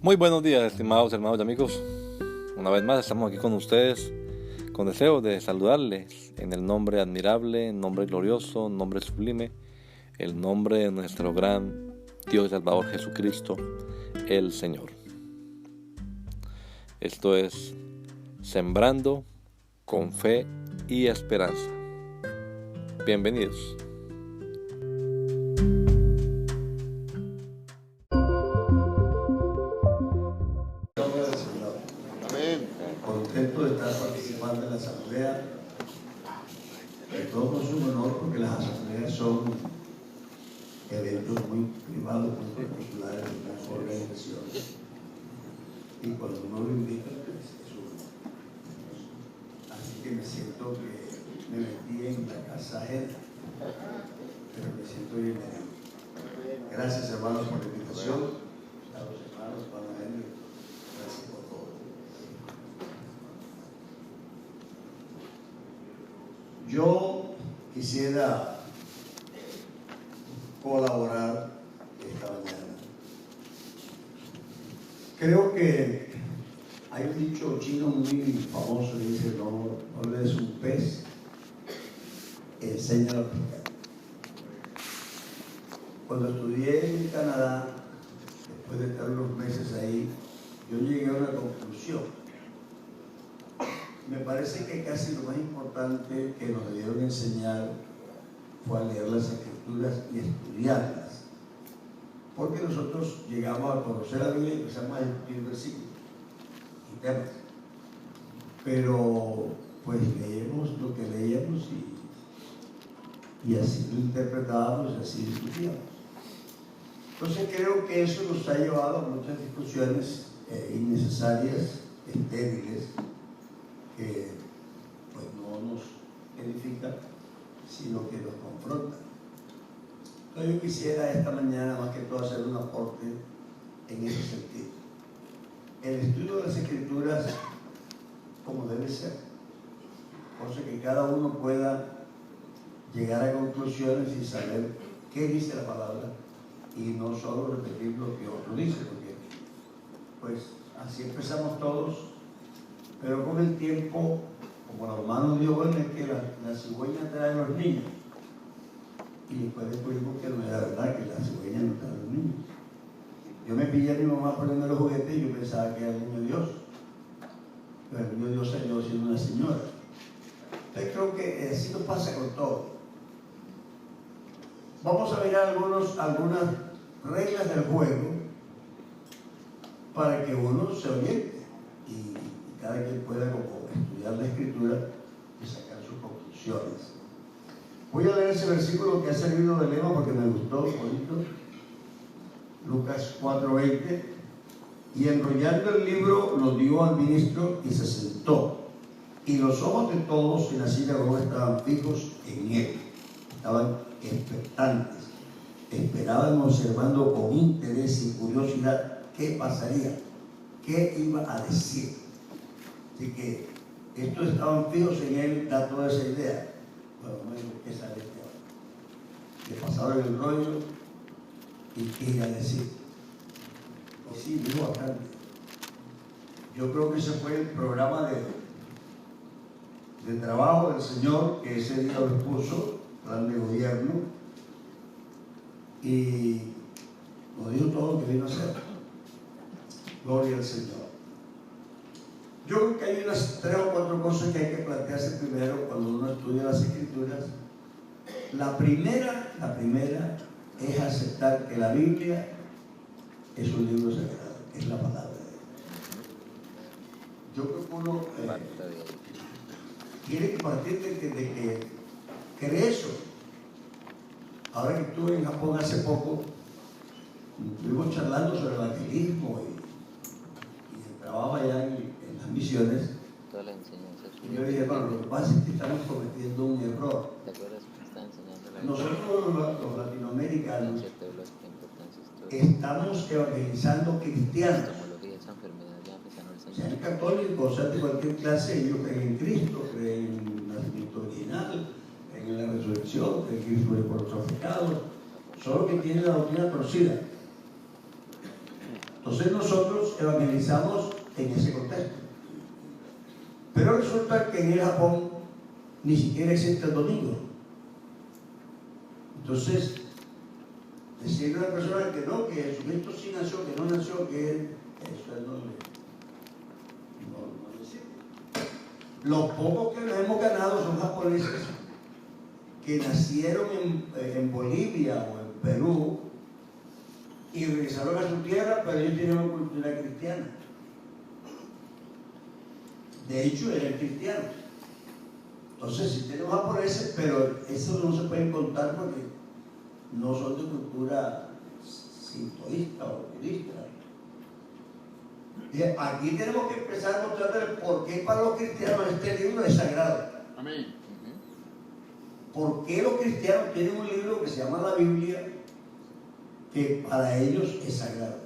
Muy buenos días, estimados hermanos y amigos. Una vez más estamos aquí con ustedes con deseo de saludarles en el nombre admirable, nombre glorioso, nombre sublime, el nombre de nuestro gran Dios y Salvador Jesucristo, el Señor. Esto es Sembrando con Fe y Esperanza. Bienvenidos. Contento de estar participando en la asamblea, todo con su honor, porque las asambleas son eventos muy privados, muy particulares de las organizaciones, y cuando uno lo invita, pues es uno. Así que me siento que me metí en la casa ajena, pero me siento bienvenido. Gracias, hermanos, por la invitación. A los hermanos, Juan Henry, gracias por todo. Yo quisiera colaborar esta mañana. Creo que hay un dicho chino muy famoso que dice: no le des un pez, enséñalo a pescar. Cuando estudié en Canadá, después de estar unos meses ahí, yo llegué a una conclusión. Me parece que casi lo más importante que nos debieron enseñar fue a leer las Escrituras y estudiarlas, porque nosotros llegamos a conocer la Biblia y empezamos a discutir versículos y temas, pero pues leíamos lo que leíamos y así lo interpretábamos y así discutíamos. Entonces creo que eso nos ha llevado a muchas discusiones innecesarias, estériles, que pues no nos edifican, sino que nos confrontan. Entonces yo quisiera esta mañana más que todo hacer un aporte en ese sentido. El estudio de las Escrituras como debe ser, cosa que cada uno pueda llegar a conclusiones y saber qué dice la palabra y no solo repetir lo que otro dice, porque pues así empezamos todos. Pero con el tiempo, como la hermana dijo, bueno, es que la cigüeña trae a los niños. Y después descubrimos que no era verdad, que la cigüeña no trae a los niños. Yo me pillé a mi mamá poniendo los juguetes y yo pensaba que era el niño Dios. Pero el niño Dios salió siendo una señora. Entonces creo que así nos pasa con todo. Vamos a mirar algunas reglas del juego para que uno se oriente y cada quien pueda como estudiar la Escritura y sacar sus conclusiones. Voy a leer ese versículo que ha servido de lema porque me gustó, bonito. Lucas 4:20. Y enrollando el libro lo dio al ministro y se sentó. Y los ojos de todos en la sinagoga estaban fijos en él. Estaban expectantes. Esperaban observando con interés y curiosidad qué pasaría, qué iba a decir. Así que estos estaban fijos en él, da toda esa idea. Bueno, no digo qué sale de ahora. Le pasaron el rollo y qué iba a decir. Y sí, dijo bastante. Yo creo que ese fue el programa de trabajo del Señor, que ese día lo expuso, plan de gobierno, y nos dijo todo lo que vino a hacer. Gloria al Señor. Yo creo que hay unas 3 o 4 cosas que hay que plantearse primero cuando uno estudia las Escrituras. La primera es aceptar que la Biblia es un libro sagrado, es la palabra de Dios. Yo creo que uno tiene que partir de que cree eso. Ahora que estuve en Japón hace poco, estuvimos charlando sobre el evangelismo y el trabajo allá en las misiones. Y yo dije, bueno, lo que pasa es que estamos cometiendo un error. Nosotros los latinoamericanos estamos evangelizando cristianos, sean católicos, sean de cualquier clase. Ellos creen en Cristo, creen en el nacimiento original, en la resurrección, creen que Cristo murió por nuestros pecados, solo que tienen la doctrina torcida. Entonces nosotros nosotros evangelizamos en ese contexto. Pero resulta que en el Japón ni siquiera existe el domingo. Entonces, decirle a una persona que no, que Jesucristo sí nació, que no nació, que él, eso él no decide. Los pocos que nos hemos ganado son japoneses que nacieron en Bolivia o en Perú y regresaron a su tierra, pero ellos tienen una cultura cristiana. De hecho, eran cristianos. Entonces, sí tenemos japoneses, pero eso no se pueden contar porque no son de cultura sintoísta o budista. Aquí tenemos que empezar a mostrarles por qué para los cristianos este libro es sagrado. Amén. ¿Por qué los cristianos tienen un libro que se llama la Biblia que para ellos es sagrado?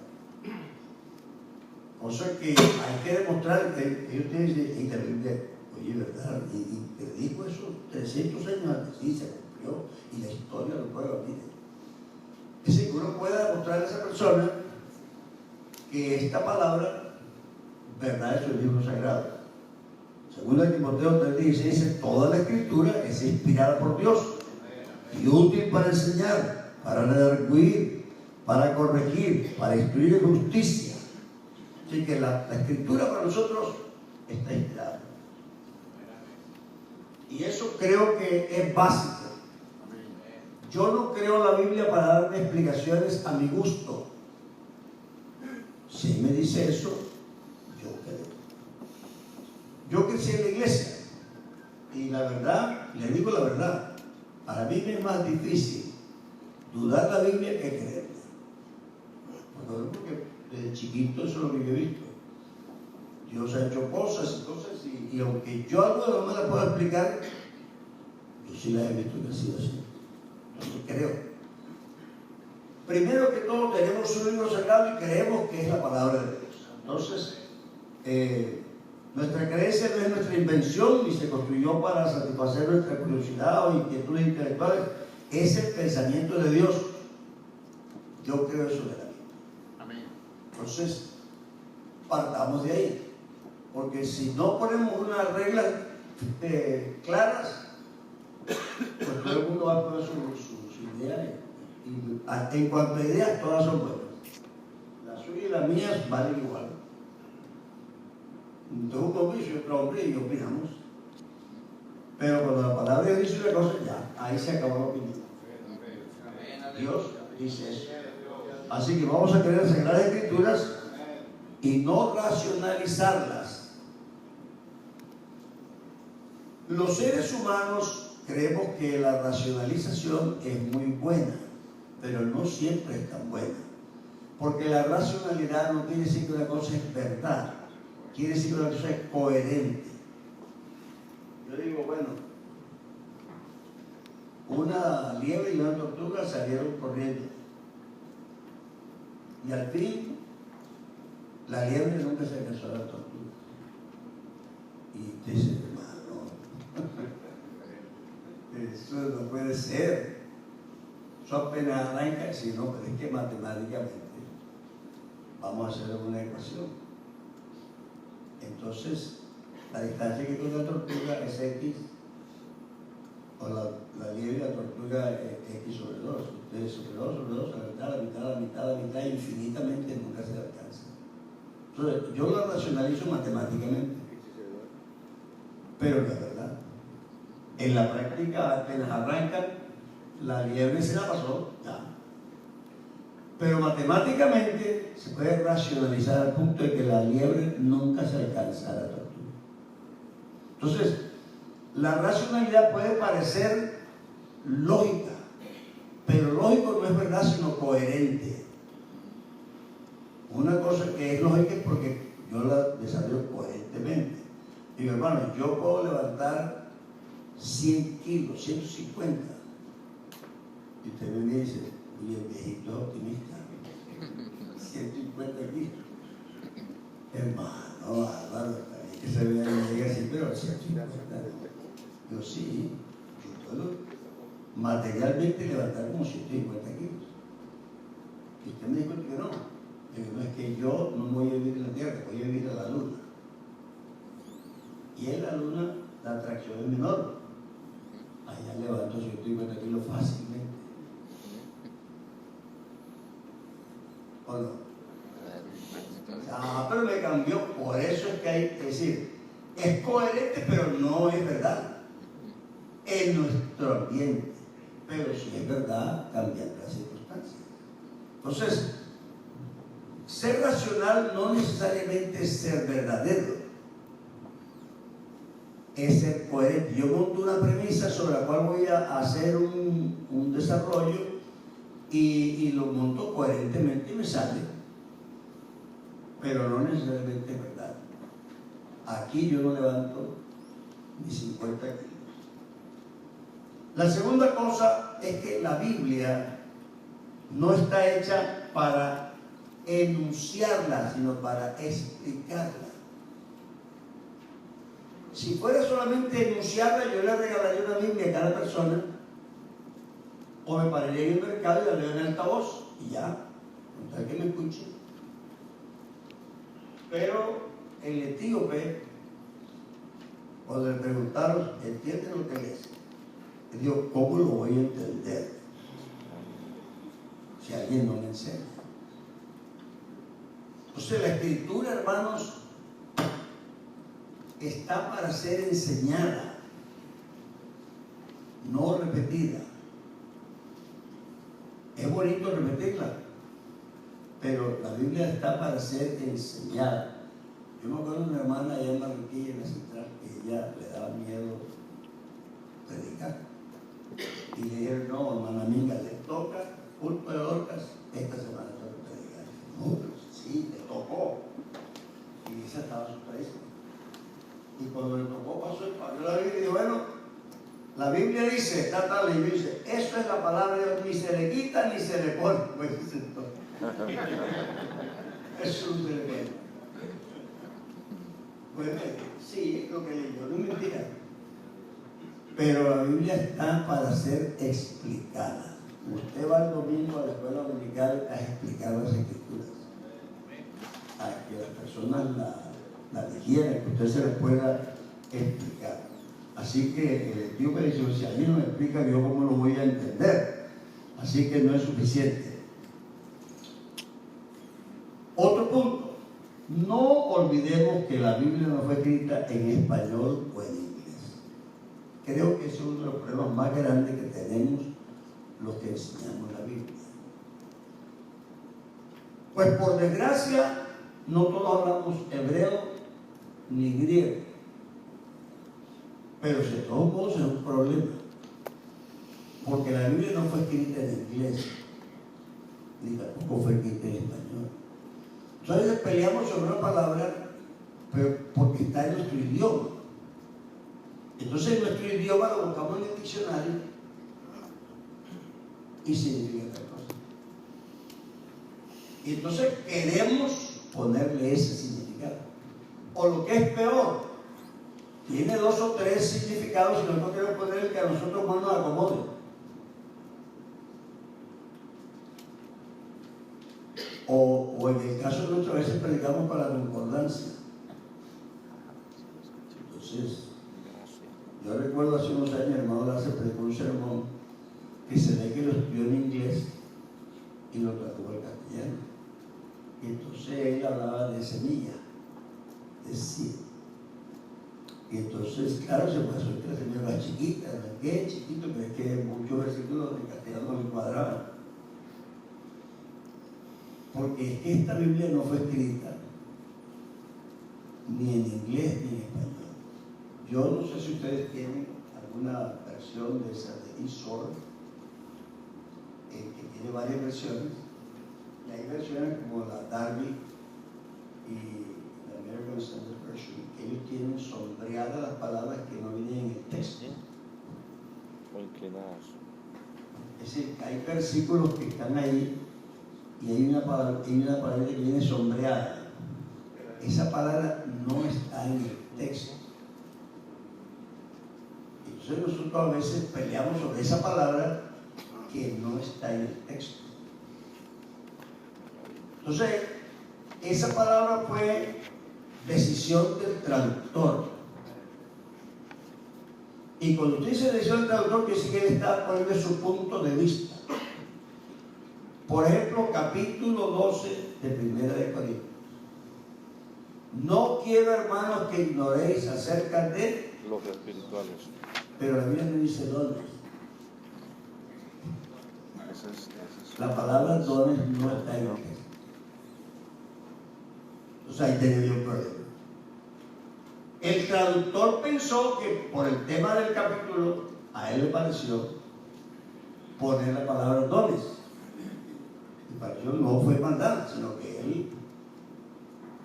O sea que hay que demostrar que ellos tienen y la Biblia, oye, ¿verdad? Y te dijo eso 300 años antes, sí, se cumplió y la historia lo prueba. Es decir, uno pueda demostrar a esa persona que esta palabra, verdad, es un libro sagrado. Segundo de Timoteo 3:16 dice, toda la escritura es inspirada por Dios y útil para enseñar, para redarguir, para corregir, para instruir en justicia. Así que la escritura para nosotros está inspirada. Y eso creo que es básico. Yo no creo la Biblia para darme explicaciones a mi gusto. Si me dice eso, yo creo. Yo crecí en la iglesia y la verdad, le digo la verdad, para mí me es más difícil dudar la Biblia que creerla. Porque desde chiquito eso es lo que yo he visto. Dios ha hecho cosas y aunque yo algo no me la puedo explicar, yo sí las he visto que ha sido así. Entonces creo. Primero que todo tenemos un libro sagrado y creemos que es la palabra de Dios. Entonces, nuestra creencia no es nuestra invención ni se construyó para satisfacer nuestra curiosidad o inquietudes intelectuales. Es el pensamiento de Dios. Yo creo eso de la Biblia. Amén. Entonces, partamos de ahí. Porque si no ponemos unas reglas claras, pues todo el mundo va a poner sus ideas. Y en cuanto a ideas, todas son buenas. Las suyas y las mías valen igual. Entonces un hombre y otro hombre y opinamos. Pero cuando la palabra de Dios dice una cosa, ya, ahí se acabó la opinión. Dios dice eso. Así que vamos a creer en las Sagradas Escrituras y no racionalizarlas. Los seres humanos creemos que la racionalización es muy buena, pero no siempre es tan buena. Porque la racionalidad no quiere decir que una cosa es verdad, quiere decir que una cosa es coherente. Yo digo, bueno, una liebre y una tortuga salieron corriendo. Y al fin, la liebre nunca se alcanzó a la tortuga. Y dice, hermano, eso no puede ser. Eso apenas arranca, si no, pero es que matemáticamente vamos a hacer una ecuación. Entonces, la distancia que tiene la tortuga es X, o la liebre y la tortuga es X sobre 2. Ustedes sobre 2, la mitad, infinitamente nunca se alcanza. Entonces, yo lo racionalizo matemáticamente, pero no es verdad. En la práctica, apenas arrancan, la liebre se la pasó, ya. Pero matemáticamente se puede racionalizar al punto de que la liebre nunca se alcanza a la tortuga. Entonces, la racionalidad puede parecer lógica, pero lógico no es verdad, sino coherente. Una cosa que es lógica es porque yo la desarrollo coherentemente. Digo, hermano, yo puedo levantar 100 kilos, 150. Y usted me dice, oye, el viejito es optimista. 150 kilos. Hermano, Álvaro, que se vea que llega así, pero 150. Yo sí, yo puedo materialmente levantar como 150 kilos. Y usted me dijo que no. Digo, no es que yo no voy a vivir en la Tierra, voy a vivir en la Luna. Y en la Luna la atracción es menor. Allá levanto 150 kilos fácilmente. ¿O no? Ah, pero me cambió. Por eso es que hay que decir, es coherente, pero no es verdad en nuestro ambiente. Pero sí es verdad cambiando las circunstancias. Entonces, ser racional no necesariamente es ser verdadero, es ser coherente. Yo monto una premisa sobre la cual voy a hacer un desarrollo y lo monto coherentemente y me sale, pero no necesariamente es verdad. Aquí yo no levanto ni 50 kilos. La segunda cosa es que la Biblia no está hecha para enunciarla, sino para explicarla. Si fuera solamente enunciarla, yo le regalaría una Biblia a cada persona, o me pararía en el mercado y la leo en altavoz, y ya, con tal que me escuche. Pero el etíope, cuando le preguntaron, ¿entiende lo que lees? Él dijo, ¿cómo lo voy a entender si alguien no me enseña? Entonces la escritura, hermanos, está para ser enseñada, no repetida. Es bonito repetirla, pero la Biblia está para ser enseñada. Yo me acuerdo de una hermana allá en Barranquilla, en la central, que ella le daba miedo predicar. Y le dijeron, no, hermana amiga, le toca culto de Dorcas, esta semana toca predicar. No, pero sí, le tocó. Y esa estaba asustadísima. Y cuando le tocó, pasó el padre de la Biblia y dijo, bueno, la Biblia dice, está tal, y dice, eso es la palabra de Dios, ni se le quita ni se le pone. Pues dice todo. Eso no se le pone. Pues sí, es lo que leyó, no es mentira. Pero la Biblia está para ser explicada. Usted va el domingo a la escuela dominical a explicar las escrituras, a que las personas la digieran, que usted se las pueda explicar. Así que el etíope dice, si a mí no me explica, yo cómo lo voy a entender. Así que no es suficiente. Otro punto, no olvidemos que la Biblia no fue escrita en español o en inglés. Creo que ese es uno de los problemas más grandes que tenemos los que enseñamos la Biblia. Pues por desgracia, no todos hablamos hebreo ni griego. Pero de todos modos es un problema. Porque la Biblia no fue escrita en inglés, ni tampoco fue escrita en español. Entonces peleamos sobre una palabra, pero porque está en nuestro idioma. Entonces en nuestro idioma lo buscamos en el diccionario y significa otra cosa. Y entonces queremos ponerle ese significado. O lo que es peor, tiene 2 o 3 significados y nosotros queremos poner el que a nosotros más nos acomode. O en el caso de nuestras veces predicamos para la concordancia. Entonces, yo recuerdo hace unos años, hermano Lázaro predicó un sermón que se ve que lo estudió en inglés y lo tradujo al castellano. Y entonces él hablaba de semilla, de seed. Y entonces, claro, se pasó entre la señora chiquita, ¿qué chiquito? Pero es que muchos versículos en castellano no le cuadraban. Porque es que esta Biblia no fue escrita ni en inglés ni en español. Yo no sé si ustedes tienen alguna versión de esa de eSword, que tiene varias versiones, y hay versiones como la Darby y la American Standard Version, que ellos tienen sombreadas las palabras que no vienen en el texto. O inclinadas. Es decir, hay versículos que están ahí y hay una palabra que viene sombreada. Esa palabra no está en el texto. Entonces nosotros a veces peleamos sobre esa palabra que no está en el texto. Entonces, esa palabra fue decisión del traductor. Y cuando usted dice decisión del traductor, quiere decir que él está poniendo su punto de vista. Por ejemplo, capítulo 12 de Primera de Corintios. No quiero, hermanos, que ignoréis acerca de los espirituales. Pero la Biblia no dice dones. La palabra dones no está en el texto. O sea, ahí tenía un problema. El traductor pensó que por el tema del capítulo, a él le pareció poner la palabra dones. Y pareció no fue mandar, sino que él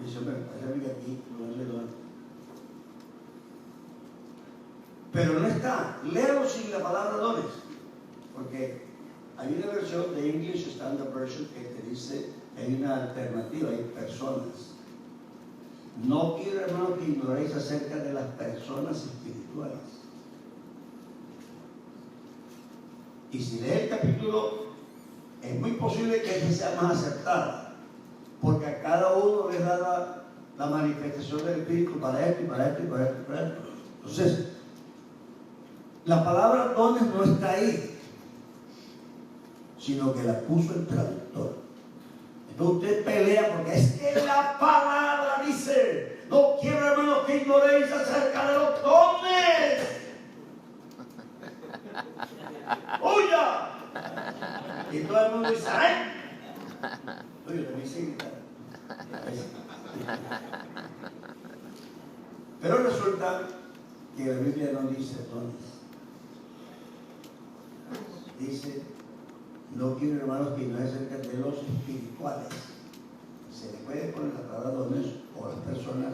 dice, me parece que aquí no es de dones. Pero no está. Léalo sin la palabra dones. Porque hay una versión de English Standard Version que te dice, hay una alternativa, hay personas. No quiero, hermano, que ignoréis acerca de las personas espirituales. Y si lees el capítulo, es muy posible que esta sea más acertada, porque a cada uno les da la manifestación del Espíritu para esto y para esto y para esto y para esto. Entonces, la palabra dones no está ahí, sino que la puso el traductor. Entonces usted pelea porque es que la palabra dice, no quiero, hermanos, que ignoréis acerca de los dones. ¡Huya! Y todo el mundo dice, ¡ay! Oye, también se grita. Pero resulta que la Biblia no dice dones. Dice, no quiero, hermanos, que ignoréis acerca de los espirituales. Se le puede poner la palabra dones o las personas,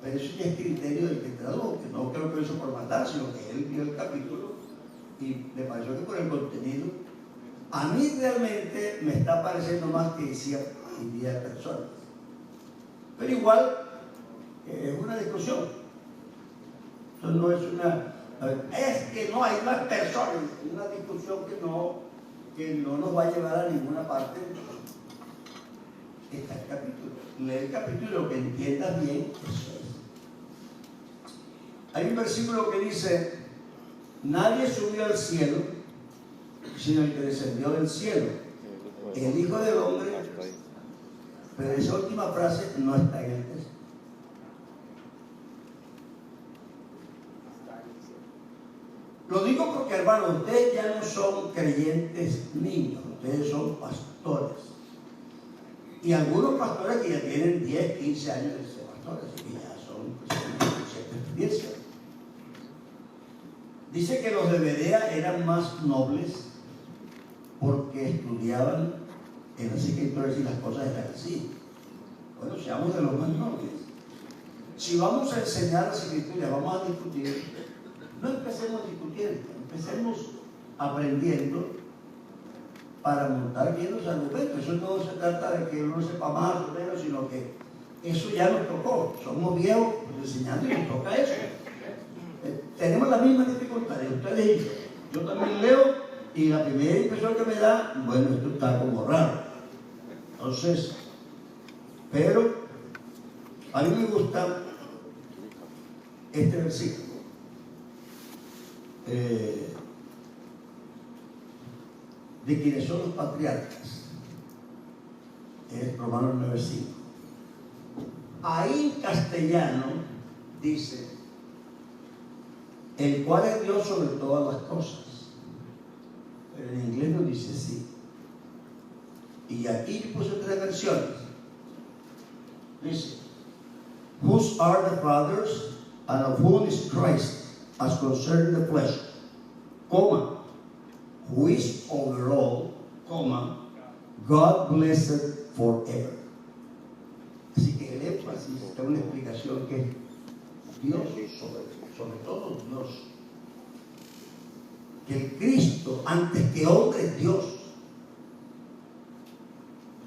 pero eso ya es criterio del que tradujo, que no creo que lo hizo por matar, sino que él vio el capítulo y le pareció que por el contenido, a mí realmente me está pareciendo más que decía de personas. Pero igual es una discusión. Entonces no es una, es que no hay más personas, es una discusión que no nos va a llevar a ninguna parte. Está el capítulo. Lee el capítulo, que entiendas bien eso es. Hay un versículo que dice, nadie subió al cielo, sino el que descendió del cielo, el Hijo del Hombre. Pero esa última frase no está en el texto. Lo digo porque, hermano, ustedes ya no son creyentes niños, ustedes son pastores. Y algunos pastores que ya tienen 10, 15 años de ser pastores, y que ya son personas con cierta experiencia. Dice que los de Berea eran más nobles porque estudiaban en las escrituras y las cosas eran así. Bueno, seamos de los más nobles. Si vamos a enseñar las escrituras, vamos a discutir, no empecemos discutiendo, empecemos aprendiendo para montar bien los argumentos. Eso no se trata de que uno sepa más o menos, sino que eso ya nos tocó. Somos viejos pues, enseñando y nos toca eso. Tenemos las mismas dificultades, ustedes y yo. Yo también leo y la primera impresión que me da, bueno, esto está como raro. Entonces, pero a mí me gusta este versículo. De quienes son los patriarcas, es Romanos 9:5. Ahí en castellano dice, el cual es Dios sobre todas las cosas, pero en inglés no dice así. Y aquí puse 3 versiones. Dice, whose are the fathers, and of whom is Christ, as concerning the flesh, comma, who is over all, comma, God blessed forever. Así que el énfasis está una explicación que es Dios sobre todo Dios. Que el Cristo, antes que hombre, es Dios.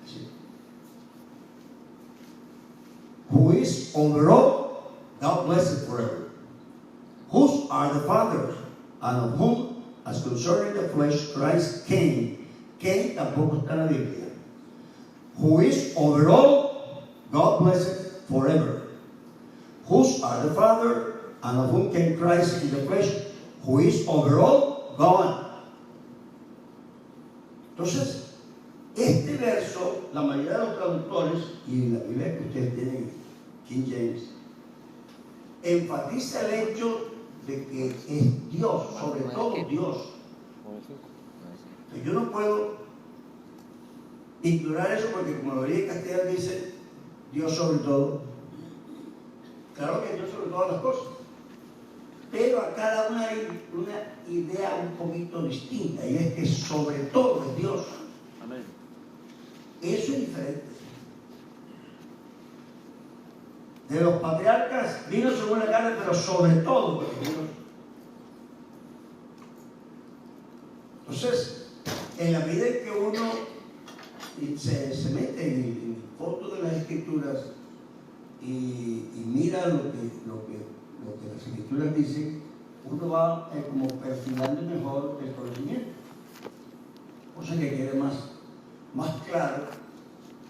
Así. Who is over all, God blessed forever. Whose are the fathers, and of whom, as concerning the flesh, Christ came. Came tampoco está en la Biblia. Who is over all, God blessed forever. Whose are the Father, and of whom came Christ in the flesh, who is over all God. Entonces, este verso, la mayoría de los traductores, y la Biblia que ustedes tienen, King James, enfatiza el hecho de que es Dios, sobre todo Dios. Yo no puedo ignorar eso porque como la Biblia castellana dice Dios sobre todo. Claro que Dios sobre todas las cosas. Pero a cada una hay una idea un poquito distinta, y es que sobre todo es Dios. Amén. Eso es diferente. De los patriarcas vino según la carne, pero sobre todo es Dios. Entonces, en la medida en que uno se mete en el fondo de las escrituras y mira lo que las escrituras dicen, uno va como perfilando mejor el conocimiento, cosa que quede más claro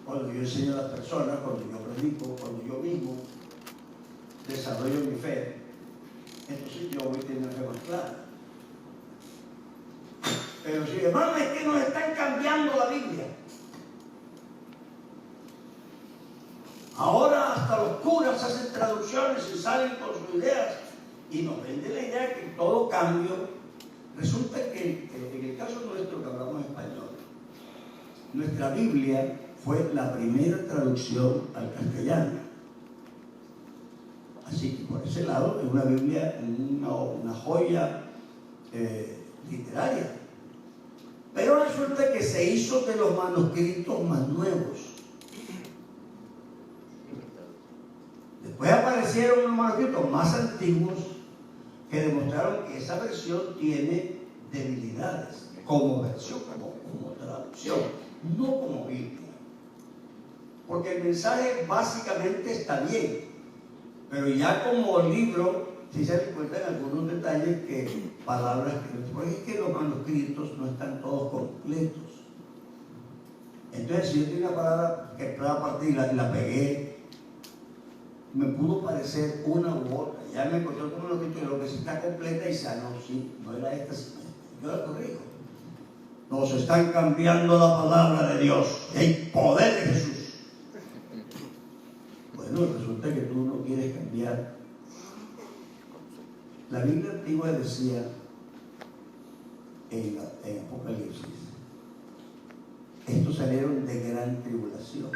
cuando yo enseño a las personas, cuando yo predico, cuando yo mismo desarrollo mi fe. Entonces yo voy a tener fe más clara. Pero si hermano, es que nos están cambiando la Biblia. Ahora hasta los curas hacen traducciones y salen con sus ideas y nos venden la idea que todo cambio. Resulta que en el caso nuestro, que hablamos español, nuestra Biblia fue la primera traducción al castellano. Así que por ese lado es una Biblia, una joya literaria. Pero resulta que se hizo de los manuscritos más nuevos. Después aparecieron unos manuscritos más antiguos que demostraron que esa versión tiene debilidades como versión, como traducción, no como Biblia. Porque el mensaje básicamente está bien, pero ya como libro sí se le encuentran algunos detalles que palabras porque es que los manuscritos no están todos completos. Entonces si yo tengo una palabra que pueda partir y la pegué, me pudo parecer una u otra. Ya me encontré con un manuscrito de lo que sí está completa y sano, sí, no era esta, sino esta. Yo la corrijo. Nos están cambiando la palabra de Dios. Y hay poder de Jesús. Bueno, resulta que tú no quieres cambiar. La Biblia antigua decía en Apocalipsis, estos salieron de gran tribulación.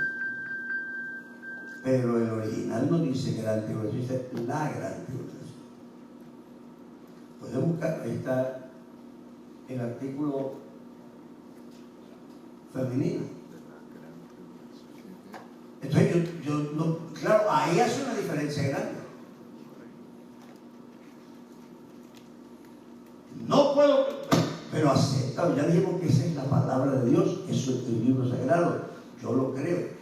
Pero el original no dice gran tribulación, dice la gran tribulación. Pueden buscar, ahí está el artículo femenino. Entonces yo no, claro, ahí hace una diferencia grande. No puedo, pero acepta, ya dijimos que esa es la palabra de Dios, eso es el libro sagrado, yo lo creo.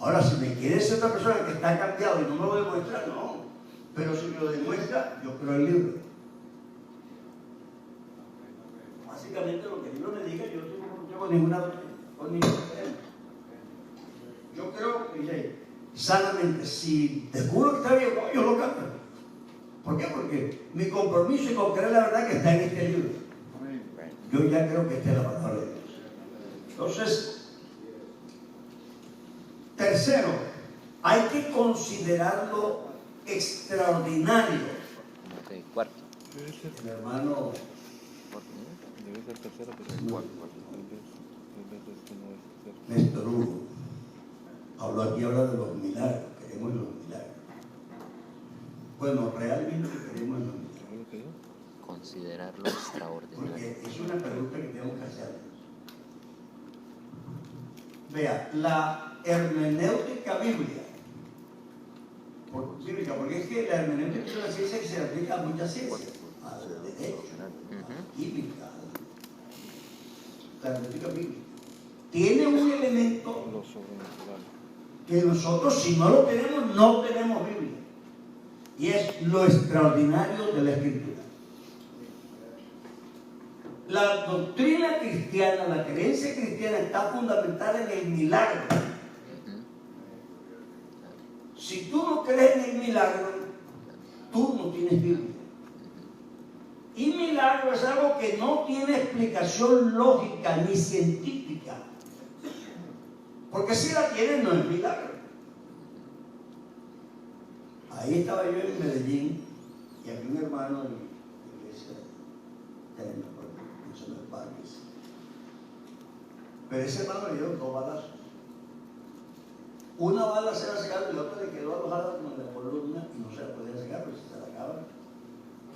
Ahora, si me quiere ser otra persona que está cambiado y no me lo demuestra, no. Pero si me lo demuestra, yo creo el libro. Básicamente lo que el libro me diga, yo no tengo ninguna yo creo que sanamente, si descubro que está bien, yo lo cambio. ¿Por qué? Porque mi compromiso es con creer la verdad que está en este libro. Yo ya creo que esta es la palabra de Dios. Entonces, tercero, hay que considerarlo extraordinario. Cuarto. Mi hermano. Debe ser tercero, pero Néstor Hugo habla de los milagros, queremos los milagros. Bueno, realmente queremos los milagros. Considerarlo extraordinario. Porque es una pregunta que tenemos que hacer. Vea, la hermenéutica bíblica, porque es que la hermenéutica es una ciencia que se aplica a muchas ciencias, al derecho, a la química, la hermenéutica bíblica. Tiene un elemento que nosotros, si no lo tenemos, no tenemos Biblia, y es lo extraordinario de la Escritura. La doctrina cristiana, la creencia cristiana está fundamentada en el milagro. Si tú no crees en el milagro, tú no tienes Biblia. Y milagro es algo que no tiene explicación lógica ni científica. Porque si la tiene, no es milagro. Ahí estaba yo en Medellín y había un hermano de la iglesia de los Parques. Pero ese hermano le dio 2 balazos. Una bala se la sacaron y la otra le quedó alojada como en la columna y no se la podía sacar, pero si se la sacaba,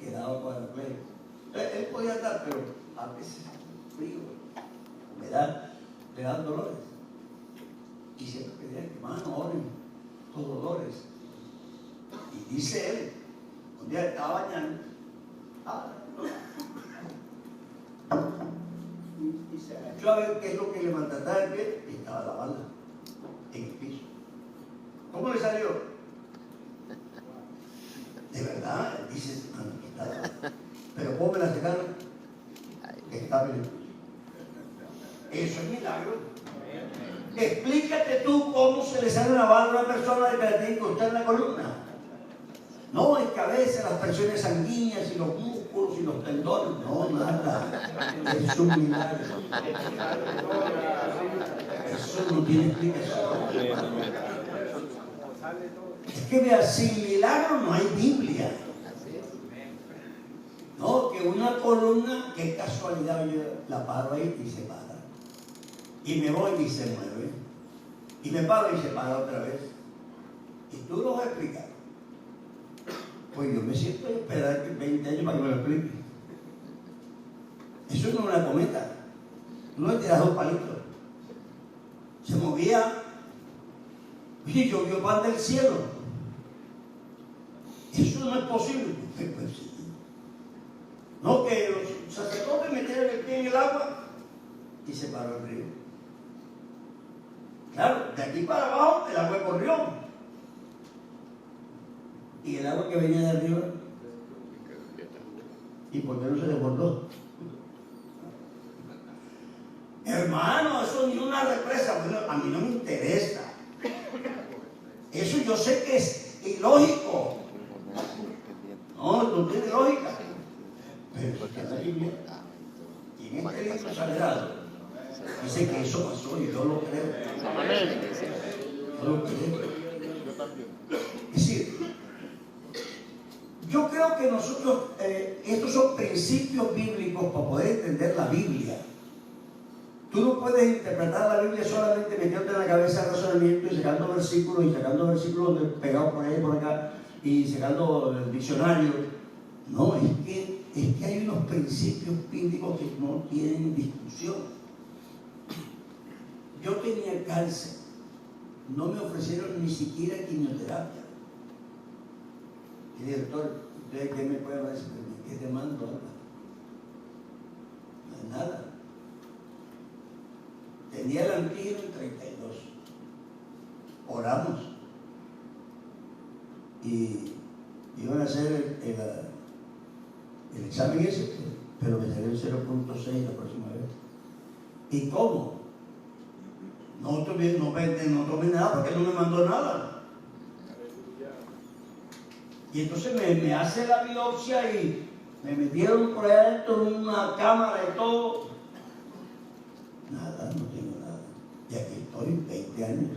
quedaba con el play. Él podía andar, pero a veces frío, humedad, le dan dolores. Y siempre pedían que, hermano, oren, tus dolores. Y dice él, un día estaba bañando, y se agachó a ver qué es lo que le maltrataba el pie, y estaba la bala en el piso. ¿Cómo le salió? De verdad, dice, hermano, aquí está la bala. Pero ¿cómo me la sacaron? Estaba en el piso. Eso es milagro. Explícate tú cómo se le sale una bala a una persona de que la tiene que cortar en la columna. No, es que a veces las presiones sanguíneas y los músculos y los tendones. No, nada. Es un milagro. Eso no tiene explicación. Es que vea, sin milagro no hay Biblia. No, que una columna, qué casualidad, yo la paro ahí y se para. Y me voy y se mueve. Y me paro y se para otra vez. Y tú lo vas a explicar. Pues yo me siento a esperar 20 años para que me lo explique. Eso no es una cometa. No le tiras 2 palitos. Se movía y llovió pan del cielo. Eso no es posible. Pues, sí. No, que los sacerdotes metieron el pie en el agua y se paró el río. Claro, de aquí para abajo el agua corrió. Y el agua que venía de arriba, ¿y por qué no se desbordó? Hermano, eso ni una represa. Bueno, a mí no me interesa. Eso yo sé que es ilógico. No tiene lógica. Pero si la Biblia, y en este libro sagrado, dice que eso pasó y yo lo creo. Amén. Yo lo creo. Es decir, yo creo que nosotros, estos son principios bíblicos para poder entender la Biblia. Tú no puedes interpretar la Biblia solamente metiéndote en la cabeza el razonamiento y sacando versículos pegados por ahí y por acá y sacando el diccionario. No, es que hay unos principios bíblicos que no tienen discusión. Yo tenía cáncer, no me ofrecieron ni siquiera quimioterapia. Y doctor, ¿usted qué me puede decir? ¿Qué te mando? No es nada. Tenía el antígeno en 32. Oramos. Y iban a hacer el examen ese, pero me salió el 0.6 la próxima vez. ¿Y cómo? No tomé nada porque él no me mandó nada. Y entonces me hace la biopsia y me metieron por allá dentro en una cámara y todo. Nada, no tengo nada. Y aquí estoy 20 años.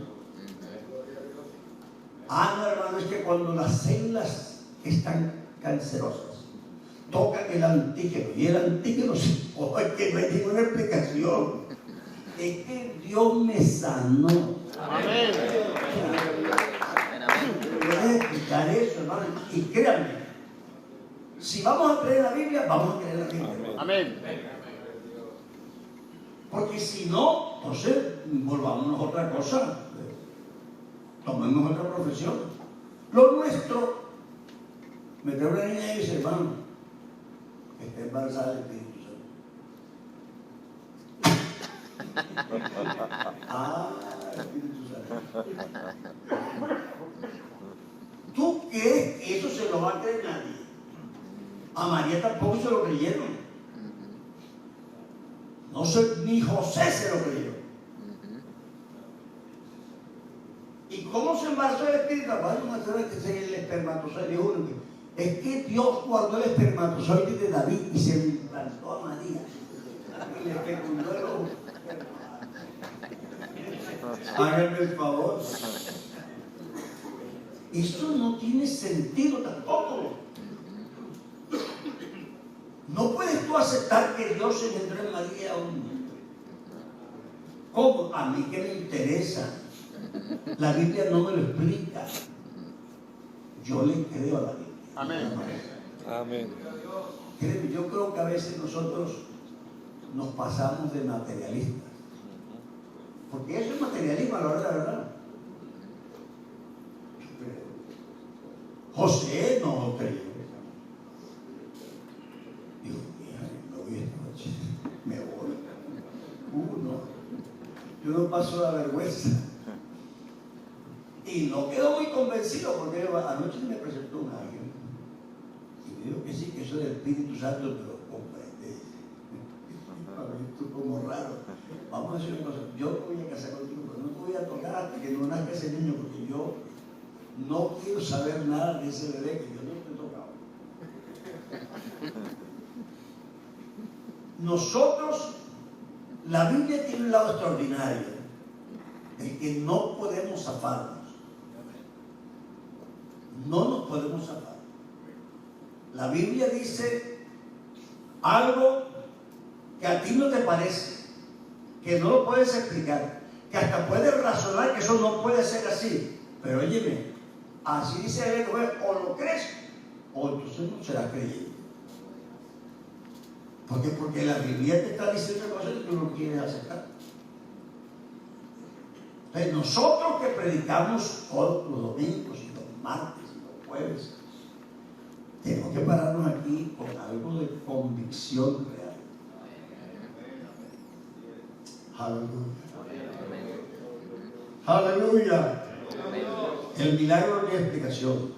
No, hermano, es que cuando las células están cancerosas, tocan el antígeno. Y el antígeno, es que no hay ninguna explicación. Es que Dios me sanó. Amén. Puedes explicar eso, hermano. Y créanme, si vamos a creer la Biblia, vamos a creer la Biblia. Amén. Porque si no, entonces volvámonos a otra cosa. Tomemos otra profesión. Lo nuestro, me trae una niña y dice, hermano, que está embarazada del Espíritu Santo. Espíritu Santo. ¿Tú crees que eso se lo va a creer nadie? A María tampoco se lo creyeron. No sé, ni José se lo creyó. ¿Y cómo se embarazó del Espíritu, vamos a saber que es el espermatozoide. Dijo uno que es que Dios guardó el espermatozoide de David y se lo implantó a María. Y le fecundó el óvulo. Háganme el favor. Eso no tiene sentido tampoco. No puedes tú aceptar que Dios engendró en María aún. ¿Cómo? A mí que me interesa. La Biblia no me lo explica. Yo le creo a la Biblia. Amén. Amén. Créeme, yo creo que a veces nosotros nos pasamos de materialistas. Porque eso es materialismo a la hora de la verdad. José no creyó. Dijo, mira, me voy esta noche. Me voy. Yo no paso la vergüenza. Y no quedó muy convencido porque anoche me presentó un ángel. Y me dijo que sí, que eso del Espíritu Santo te lo comprende. Esto como raro. Vamos a decir una cosa, yo me voy a casar contigo, pero no te voy a tocar hasta que no nazca ese niño, porque yo no quiero saber nada de ese bebé que yo no te he tocado. Nosotros, la Biblia tiene un lado extraordinario, el que no podemos zafarnos. No nos podemos zafar. La Biblia dice algo que a ti no te parece, que no lo puedes explicar, que hasta puedes razonar que eso no puede ser así. Pero óyeme, así dice el o lo crees, o entonces no serás creyente. Porque la Biblia te está diciendo cosas que tú no quieres aceptar. Entonces nosotros que predicamos todos los domingos y los martes y los jueves, tenemos que pararnos aquí con algo de convicción real. Aleluya. Aleluya. El milagro no tiene explicación.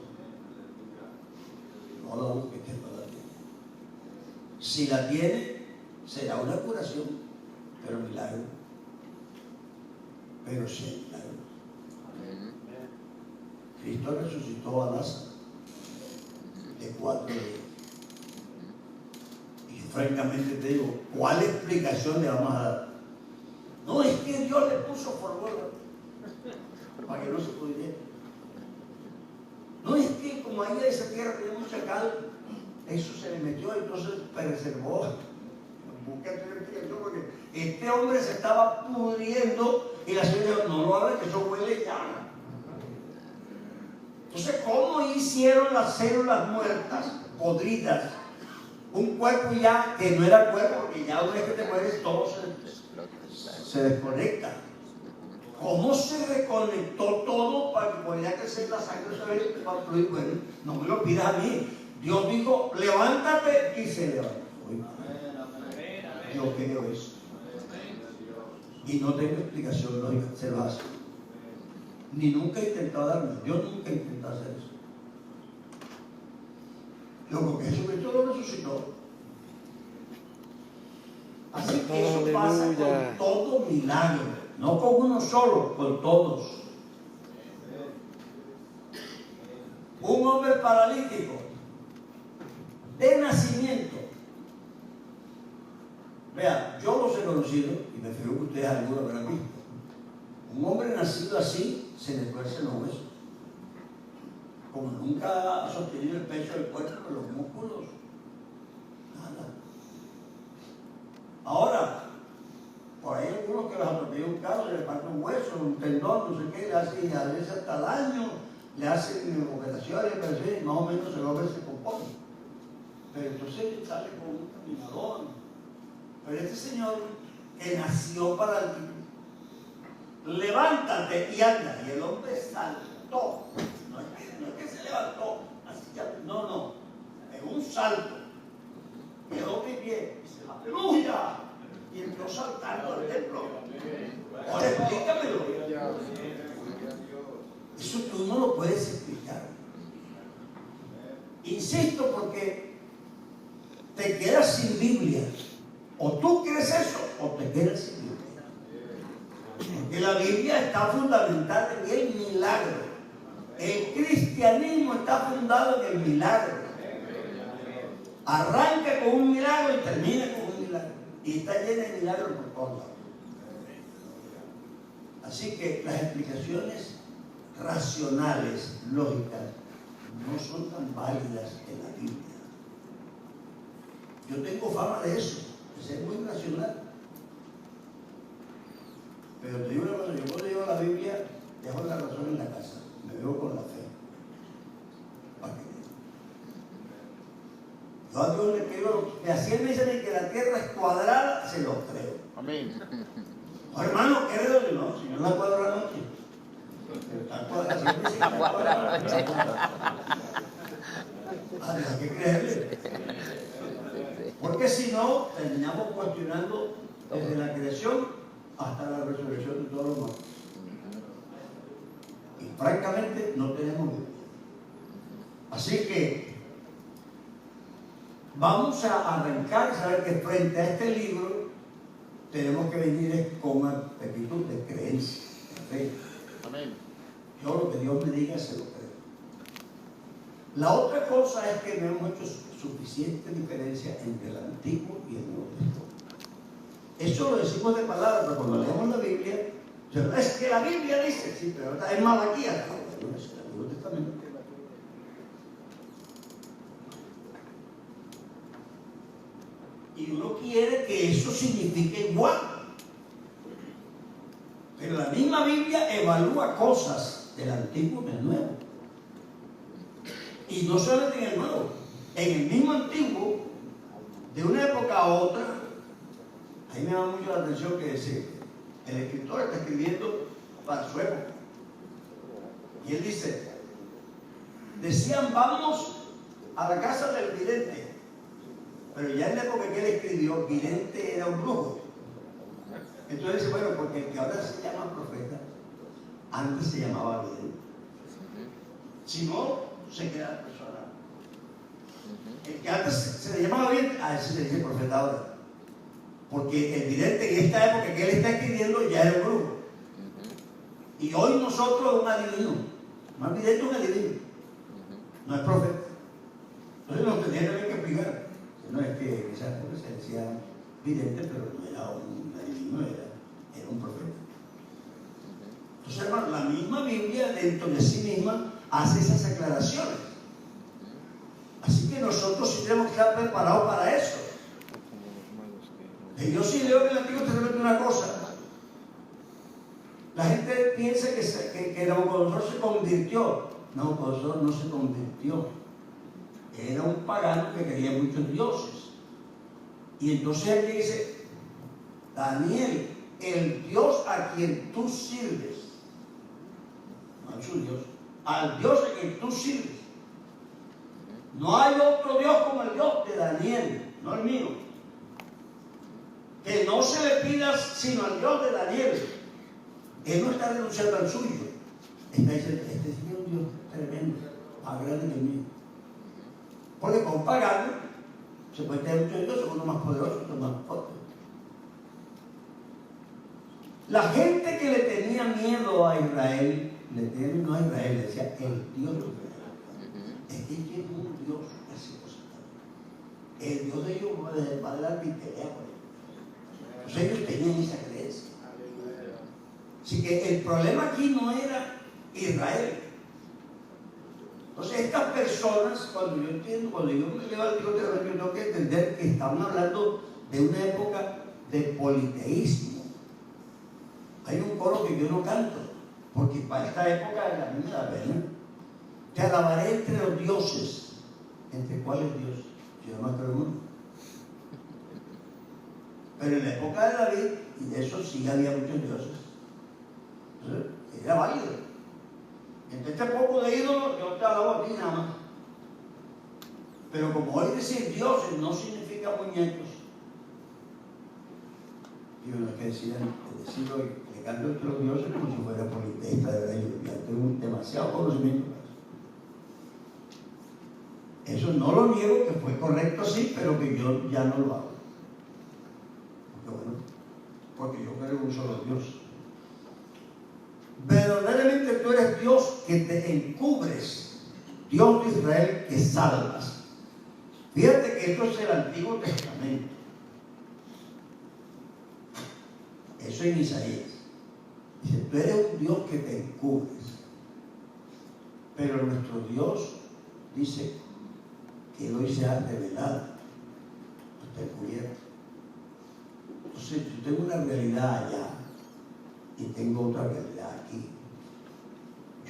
No la busques, que no la tiene. Si la tiene, será una curación, pero milagro. Pero sí, milagro. Cristo resucitó a Lázaro de 4 días. Y francamente te digo, ¿cuál explicación le vamos a dar? No, es que Dios le puso forward para que no se pudiera. No, es que como ahí de esa tierra tenía mucha cal, eso se le metió y entonces preservó. Búscate una explicación porque este hombre se estaba pudriendo y la señora dijo, no lo hagas, que eso huele ya. Entonces, ¿cómo hicieron las células muertas, podridas, un cuerpo ya que no era cuerpo, porque ya una vez que te mueres todo se desconecta? ¿Cómo se reconectó todo para que pudiera crecer la sangre para fluir? Bueno, no me lo pidas a mí. Dios dijo, levántate, y se levantó. Yo creo eso. Y no tengo explicación lógica, se lo hace. Ni nunca he intentado darme. Yo nunca he intentado hacer eso. Yo porque Jesucristo lo resucitó. Así que eso pasa con todo milagro. No con uno solo, con todos. Un hombre paralítico de nacimiento. Vea, yo los he conocido y me figuro que ustedes algunos habrán visto. Un hombre nacido así se le tuercen los huesos. Como nunca ha sostenido el pecho del cuerpo con los músculos. Nada. Ahora, por ahí algunos que les atropella un carro, se le parte un hueso, un tendón, no sé qué, le hacen a veces hasta daño, le hacen operaciones, pero sí, más o menos el hombre se compone. Pero entonces sale con un caminador. Pero este señor que nació paralítico, levántate y anda. Y el hombre saltó. No es que se levantó, así ya, no. En un salto. Quedó de pie. Y dice, ¡aleluya! Y entró saltando al templo. Ahora explícamelo. Eso tú no lo puedes explicar. Insisto, porque te quedas sin Biblia. O tú crees eso, o te quedas sin Biblia. Porque la Biblia está fundamentada en el milagro. El cristianismo está fundado en el milagro. Arranca con un milagro y termina con un milagro. Y está llena de milagros por todos lados. Así que las explicaciones racionales, lógicas, no son tan válidas en la Biblia. Yo tengo fama de eso, de ser muy racional. Pero te digo una cosa, yo cuando leo la Biblia, dejo la razón en la casa, me veo con la fe. ¿Para qué? Yo a Dios le pido, que así él me dice que la tierra es cuadrada, se lo creo. Amén. Oh, hermano, creo que no, si no la cuadra la noche. Está cuadrada, si está cuadrada la noche. Hay que creerle. Porque si no, terminamos cuestionando desde la creación hasta la resurrección de todos los humanos. Y francamente no tenemos Biblia. Así que vamos a arrancar y saber que frente a este libro tenemos que venir con actitud de creencia, de fe. Amén. Yo lo que Dios me diga se lo creo. La otra cosa es que no hemos hecho suficiente diferencia entre el Antiguo y el Nuevo Testamento. Eso lo decimos de palabra, pero cuando leemos la Biblia, es que la Biblia dice, sí, pero ahora es Malaquías, no es el Antiguo Testamento. Y uno quiere que eso signifique igual. Pero la misma Biblia evalúa cosas del Antiguo y del Nuevo. Y no solamente en el Nuevo, en el mismo Antiguo, de una época a otra, ahí me llama mucho la atención que el escritor está escribiendo para su época. Y él dice, decían, vamos a la casa del vidente. Pero ya en la época que él escribió, vidente era un brujo. Entonces dice, bueno, porque el que ahora se llama profeta, antes se llamaba vidente. Si no, se queda la persona. El que antes se le llamaba vidente, a ese se le dice profeta ahora. Porque el vidente en esta época que él está escribiendo ya era un brujo. Y hoy nosotros un adivino. Más vidente un adivino. No es profeta. Entonces nos tenía también que explicar. No es que en esa época se decía vidente, pero no era un adivino, era un profeta. Entonces, hermano, la misma Biblia dentro de sí misma hace esas aclaraciones. Así que nosotros sí tenemos que estar preparados para eso. Y yo sí leo en el Antiguo Testamento una cosa. La gente piensa que Nabucodonosor se convirtió. Nabucodonosor no se convirtió. Era un pagano que quería muchos dioses. Y entonces él dice, Daniel, el Dios a quien tú sirves, no es su Dios, al Dios a quien tú sirves, no hay otro Dios como el Dios de Daniel, no el mío. Que no se le pidas sino al Dios de Daniel. Él no está renunciando al suyo. Está diciendo, este es un Dios tremendo, más grande que el mío. Porque con pagano se puede tener muchos dioses, uno más poderoso, otro más fuerte. La gente que le tenía miedo a Israel, le tenía miedo a Israel, le decía, el Dios de Israel. Es que tiene un Dios que hace cosas. El Dios de ellos va a dar pelea por él. Entonces ellos tenían esa creencia. Así que el problema aquí no era Israel. Entonces estas personas, cuando yo me leo al Antiguo Testamento, yo tengo que entender que estamos hablando de una época de politeísmo. Hay un coro que yo no canto, porque para esta época a mí me da pena. Te alabaré entre los dioses. ¿Entre cuáles dioses? Yo no me creo uno. Pero en la época de David, y de eso sí había muchos dioses. Entonces, era válido. Entre este poco de ídolos, yo te alabo a ti nada más. Pero como hoy decir dioses no significa muñecos. Y uno que decirlo, le canto entre los dioses como si fuera politeísta, de verdad. Yo tengo demasiado conocimiento. Eso no lo niego, que fue correcto así, pero que yo ya no lo hago. Porque yo creo en un solo Dios. Verdaderamente tú eres Dios que te encubres, Dios de Israel que salvas. Fíjate que esto es el Antiguo Testamento. Eso en Isaías. Dice, tú eres un Dios que te encubres. Pero nuestro Dios dice que Él hoy se ha revelado, no está encubierto. Entonces, yo tengo una realidad allá y tengo otra realidad aquí.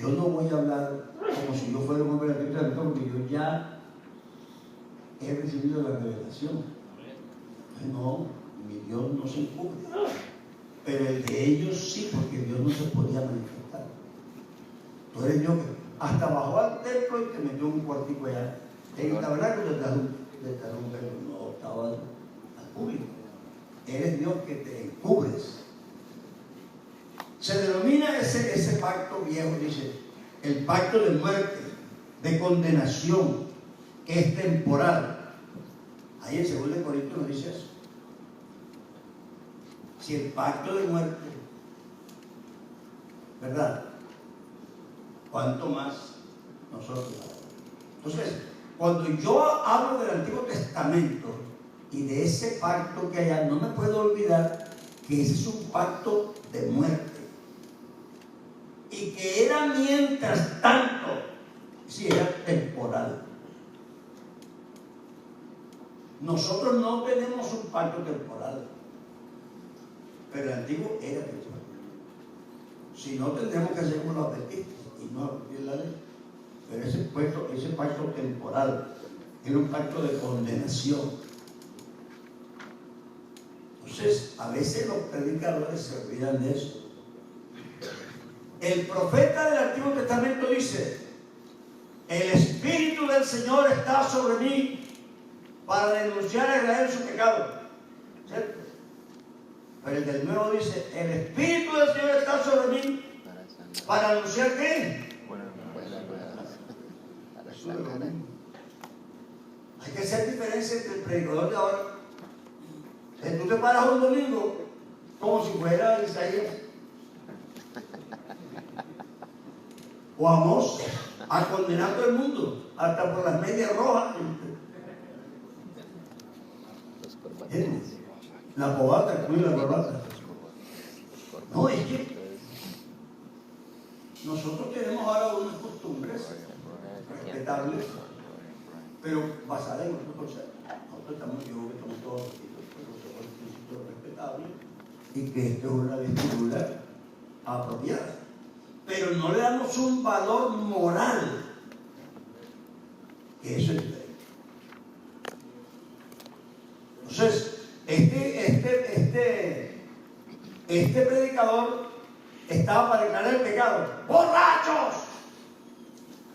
Yo no voy a hablar como si yo fuera un hombre del Antiguo Testamento, porque yo ya he recibido la revelación. No, mi Dios no se encubre. Pero el de ellos sí, porque Dios no se podía manifestar. Tú eres Dios que hasta bajó al templo y te metió en un cuartico allá. En el tabernáculo detrás de un velo, no estaba al público. Eres Dios que te encubres. Se denomina ese pacto viejo, dice, el pacto de muerte, de condenación, que es temporal. Ahí en 2 Corintios nos dice eso. Si el pacto de muerte, ¿verdad? ¿Cuánto más nosotros? Entonces, cuando yo hablo del Antiguo Testamento y de ese pacto que hay allá, no me puedo olvidar que ese es un pacto de muerte. Y que era mientras tanto, si era temporal. Nosotros no tenemos un pacto temporal, pero el antiguo era temporal. Si no, tendremos que hacer como los adventistas y no cumplir la ley. Pero ese pacto temporal era un pacto de condenación. Entonces, a veces los predicadores se olvidan de eso. El profeta del Antiguo Testamento dice: el Espíritu del Señor está sobre mí para denunciar a Israel su pecado. ¿Cierto? Pero el del Nuevo dice: el Espíritu del Señor está sobre mí para anunciar ¿qué? Hay que hacer diferencia entre el predicador de ahora. Tú te paras un domingo como si fuera Isaías o Amós a condenar a todo el mundo, hasta por las medias rojas. La cobata, la corbata. No, es que nosotros tenemos ahora unas costumbres respetables, pero basadas en otros conceptos. Nosotros estamos todos principios respetables y que esto es una vestidura apropiada. Pero no le damos un valor moral, que eso es diferente. Entonces, este predicador estaba para declarar el pecado. ¡Borrachos!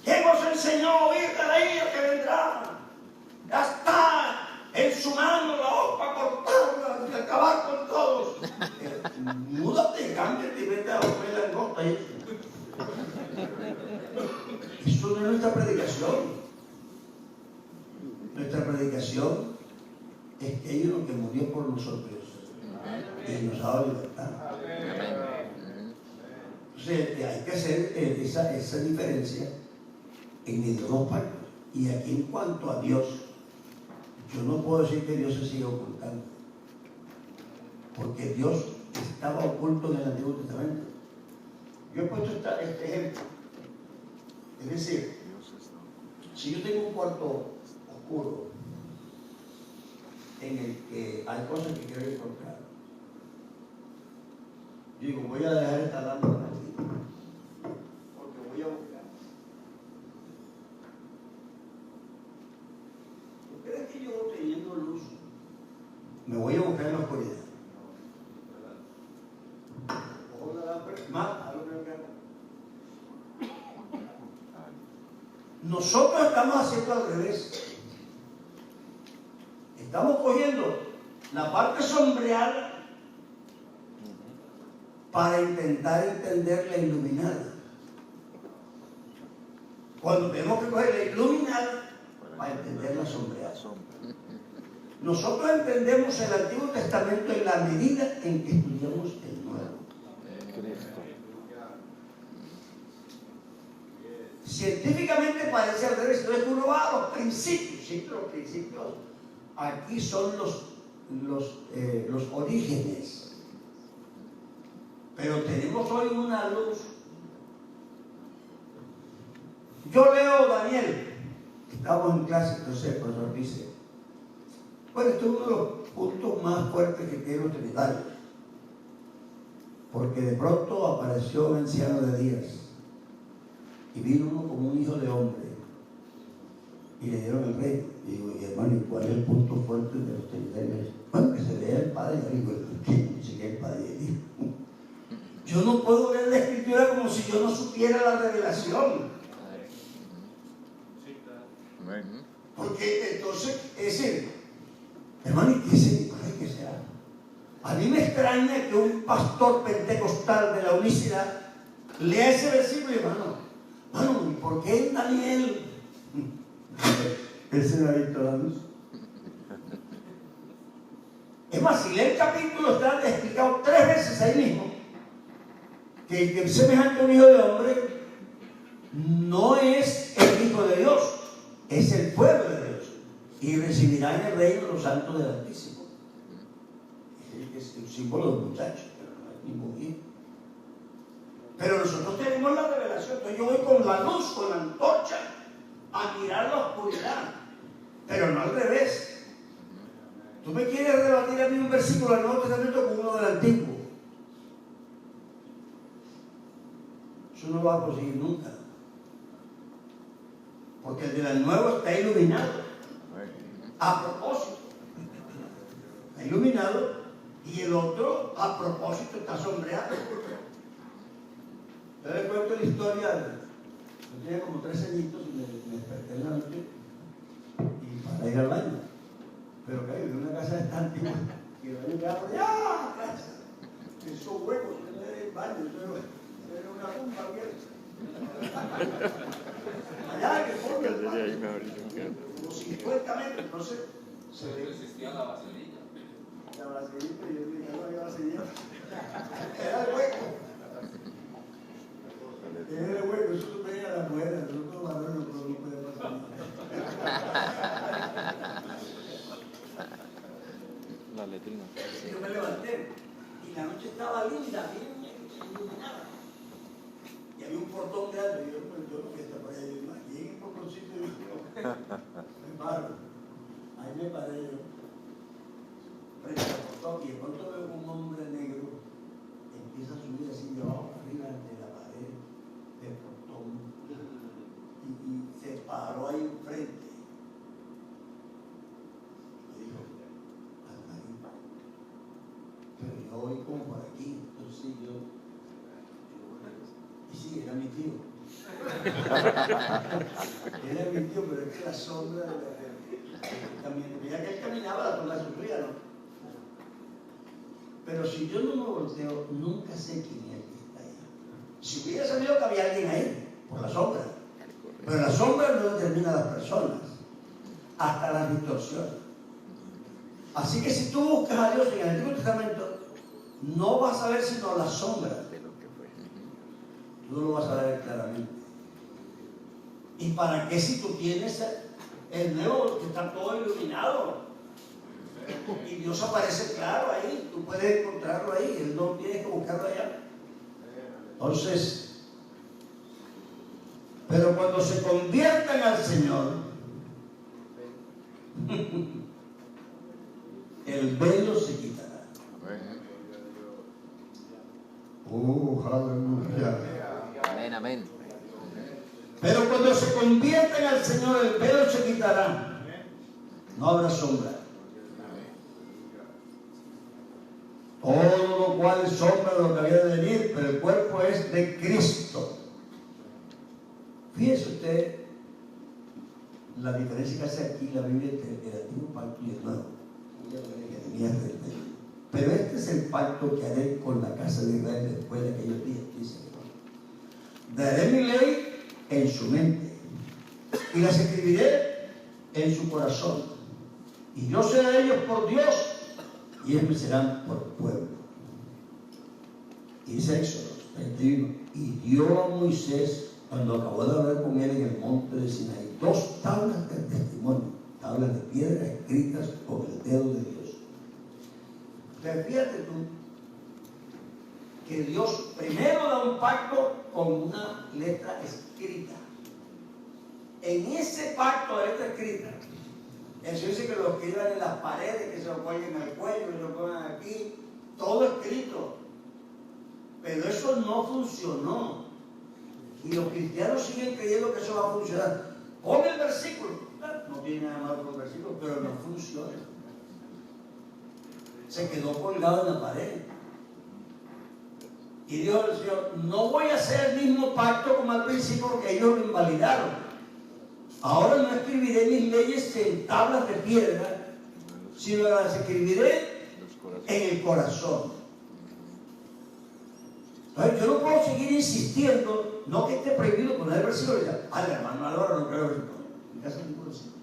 ¿Quién os enseñó a oír de la ira que vendrá? Ya está en su mano la hoz para cortarla y acabar con todos. Múdate, cámbiate y vete a la oveja en costa. Eso no es nuestra predicación. Nuestra predicación es que hay uno que murió por nosotros y nos ha dado libertad. Entonces hay que hacer esa diferencia en medio de los pactos. Y aquí, en cuanto a Dios, yo no puedo decir que Dios se siga ocultando, porque Dios estaba oculto en el Antiguo Testamento. Yo he puesto este ejemplo. Es decir, si yo tengo un cuarto oscuro en el que hay cosas que quiero encontrar, yo digo, voy a dejar esta lámpara aquí, porque voy a buscar. ¿Tú crees que yo teniendo luz me voy a buscar en la oscuridad? Cojo la lámpara, más a lo que me haga. Nosotros estamos haciendo al revés. Estamos cogiendo la parte sombreada para intentar entender la iluminada. Cuando tenemos que coger la iluminada para entender la sombreada. Nosotros entendemos el Antiguo Testamento en la medida en que estudiamos el Nuevo. Científicamente parece al revés. Entonces uno va a los principios. Sí, los principios aquí son los orígenes. Pero tenemos hoy una luz. Yo leo Daniel. Estamos en clase, entonces el profesor dice, bueno, este es uno de los puntos más fuertes que tienen los trinitarios. Porque de pronto apareció un anciano de días y vino uno como un hijo de hombre y le dieron el reino. Y digo, y hermano, ¿y cuál es el punto fuerte de los trinitarios? Bueno, que se vea el Padre. Y digo, ¿quién dice que el Padre es hijo? Yo no puedo leer la Escritura como si yo no supiera la revelación. Porque entonces, es decir, hermano, ¿y qué significa que sea? A mí me extraña que un pastor pentecostal de la unicidad lea ese versículo y hermano, ¿y por qué en Daniel? Ese no ha visto la luz. Es más, si lee el capítulo, está explicado 3 veces ahí mismo que el que es semejante a un hijo de hombre no es el Hijo de Dios, es el pueblo de Dios, y recibirá en el reino los santos del Altísimo. Es un símbolo de muchachos, pero no es ningún hijo. Pero nosotros tenemos la revelación. Entonces yo voy con la luz, con la antorcha, a mirar la oscuridad, pero no al revés. Tú me quieres rebatir a mí un versículo del Nuevo Testamento con uno del Antiguo. Eso no lo vas a conseguir nunca. Porque el del Nuevo está iluminado. A propósito. Está iluminado. Y el otro, a propósito, está sombreado. Yo les cuento la historia. Yo tenía como 3 añitos y me desperté en la noche y para ir al baño. Pero claro, en una casa tan antigua y el baño quedaba por allá. Esos huecos en el baño, era una bomba abierta. Allá, que forma el baño. Como 50 metros, entonces se ve. Existía la vaselina. La vaselina, yo dije, no había vaselina. Era el hueco. Era el hueco, eso tú veías a la mujer, nosotros varones no podemos pasar. La letrina. Yo me levanté y la noche estaba linda, bien iluminada. Y había un portón grande, y yo no voy a estar por allá, yo aquí en el portoncito y yo me paro. Ahí me paré yo, frente al portón, y de pronto veo un hombre negro empieza a subir así de abajo arriba de la pared del portón y se paró ahí enfrente. Pero yo voy como por aquí, entonces y sí, era mi tío. Era mi tío, pero es que la sombra mira que él caminaba, la sombra sufría, ¿no? Pero si yo no me volteo, nunca sé quién es el que está ahí. Si hubiera sabido que había alguien ahí, por la sombra. Pero la sombra no determina a las personas, hasta las distorsiones. Así que si tú buscas a Dios en el Antiguo Testamento, no vas a ver sino la sombra de lo que fue. Tú no lo vas a ver claramente. ¿Y para qué si tú tienes el Nuevo, que está todo iluminado? Y Dios aparece claro ahí, tú puedes encontrarlo ahí, Él no tienes que buscarlo allá. Entonces, pero cuando se conviertan al Señor, el velo se quitará. Aleluya. Amén, amén. Pero cuando se conviertan al Señor, el velo se quitará. No habrá sombra. Todo lo cual es sombra de lo que había de venir, pero el cuerpo es de Cristo. Fíjese usted la diferencia que hace aquí la Biblia entre el Antiguo Pacto y el Nuevo. Pero este es el pacto que haré con la casa de Israel después de aquellos días, dice Dios. Daré mi ley en su mente y las escribiré en su corazón. Y yo seré a ellos por Dios y ellos me serán por pueblo. Y dice Éxodo 31, y dio a Moisés cuando acabó de hablar con él en el monte de Sinaí, 2 tablas de testimonio, tablas de piedra escritas con el dedo de Dios. Entonces, fíjate tú que Dios primero da un pacto con una letra escrita. En ese pacto de letra escrita, eso dice que lo escriban en las paredes, que se lo cuelguen al cuello, que se lo pongan aquí, todo escrito. Pero eso no funcionó. Y los cristianos siguen creyendo que eso va a funcionar. Pon el versículo. No tiene nada malo con el versículo, pero no funciona. Se quedó colgado en la pared. Y dijo el Señor, no voy a hacer el mismo pacto como al principio porque ellos lo invalidaron. Ahora no escribiré mis leyes en tablas de piedra, sino las escribiré en el corazón. Entonces, yo no puedo seguir insistiendo, no que esté prohibido poner el versículo y decir, ay, hermano, ahora no creo versículo. En casa no versículo.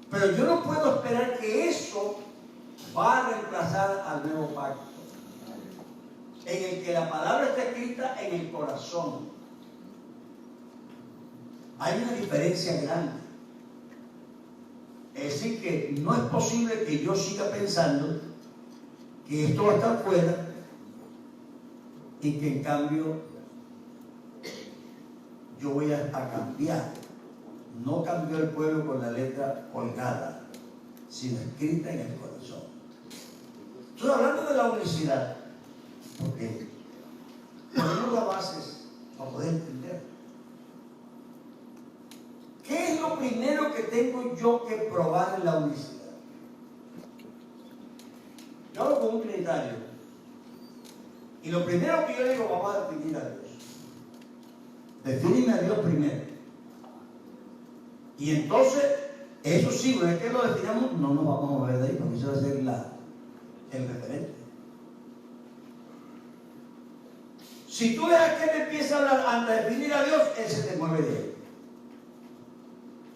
Pero yo no puedo esperar que eso va a reemplazar al nuevo pacto, en el que la palabra está escrita en el corazón. Hay una diferencia grande. Es decir, que no es posible que yo siga pensando que esto va a estar fuera y que en cambio yo voy a cambiar. No cambió el pueblo con la letra colgada, sino escrita en el corazón. Estoy hablando de la unicidad, porque ponemos las bases para poder entender. ¿Qué es lo primero que tengo yo que probar en la unicidad? Yo hablo con un trinitario y lo primero que yo le digo, vamos a definir a Dios. Defíneme a Dios primero. Y entonces, eso sí, una vez que lo definamos, no nos vamos a mover de ahí, porque eso va a ser el referente. Si tú dejas que él empiece a hablar antes de definir a Dios, él se te mueve de ahí.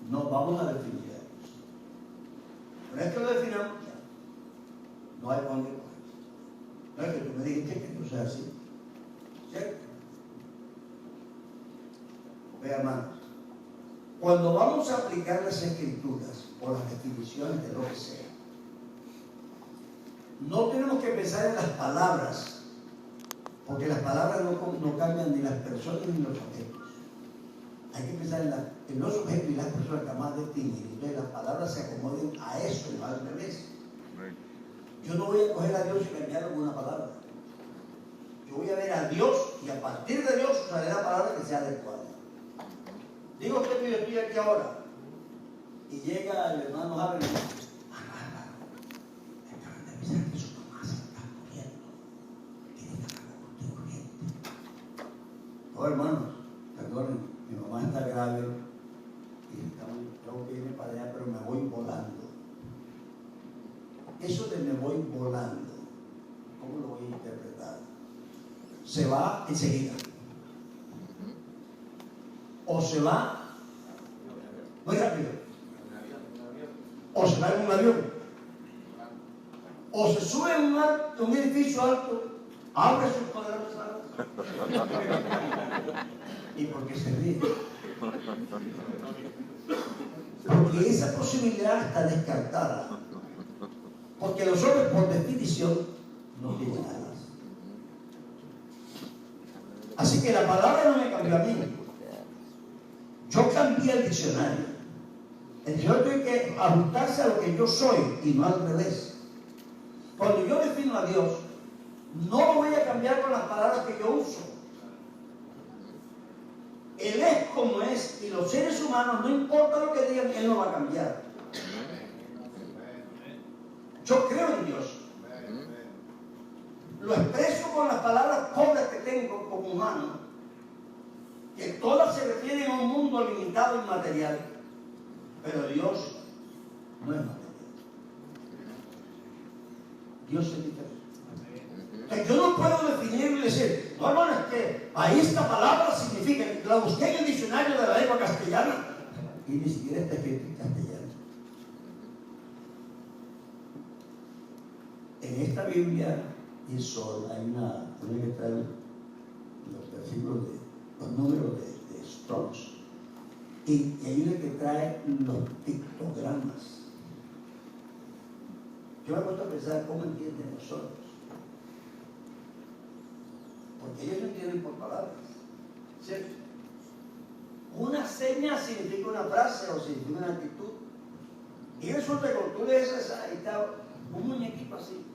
No vamos a definir a Dios. Una vez que lo definamos, ya. No hay dónde coger. No es que tú me dijiste que no sea así. ¿Cierto? Vea, hermanos. Cuando vamos a aplicar las escrituras o las definiciones de lo que sea, no tenemos que pensar en las palabras, porque las palabras no cambian ni las personas ni los objetos. Hay que pensar en los objetos y las personas que más distinguen. Entonces las palabras se acomoden a eso y no al revés. Yo no voy a coger a Dios y cambiar alguna palabra. Yo voy a ver a Dios y a partir de Dios usaré la palabra que sea adecuada. Digo usted que yo estoy aquí ahora y llega el hermano Javier y dice, Álvaro, me acaban de avisar que su mamá se está muriendo. Tiene que hablar con usted urgente. Oh, hermanos, perdonen, mi mamá está grave y tengo que irme para allá, pero me voy volando. Eso de me voy volando, ¿cómo lo voy a interpretar? Se va enseguida. O se va muy rápido, o se va en un avión, o se sube en un edificio alto, abre sus poderosas alas. ¿Y por qué se ríe? Porque esa posibilidad está descartada, porque los hombres por definición no tienen alas. Así que la palabra no me cambió a mí. Yo cambié el diccionario. El diccionario tiene que ajustarse a lo que yo soy y no al revés. Cuando yo defino a Dios, no lo voy a cambiar con las palabras que yo uso. Él es como es y los seres humanos, no importa lo que digan, Él no va a cambiar. Yo creo en Dios. Lo expreso con las palabras pobres que tengo como humano, que todas se refieren a un mundo limitado y material, pero Dios no es material. Dios es diferente. Entonces, yo no puedo definirlo y decir, no, hermano, es que ahí esta palabra significa, la busqué en el diccionario de la lengua castellana y ni siquiera está escrito en castellano. En esta Biblia y Sol hay una que trae los versículos los números de Strong's. Y hay una que trae los pictogramas. Yo me he puesto a pensar cómo entienden nosotros. Porque ellos no entienden por palabras, ¿cierto? Una seña significa una frase o significa una actitud. Y resulta que cuando tú lees esa, ahí está un muñequito así,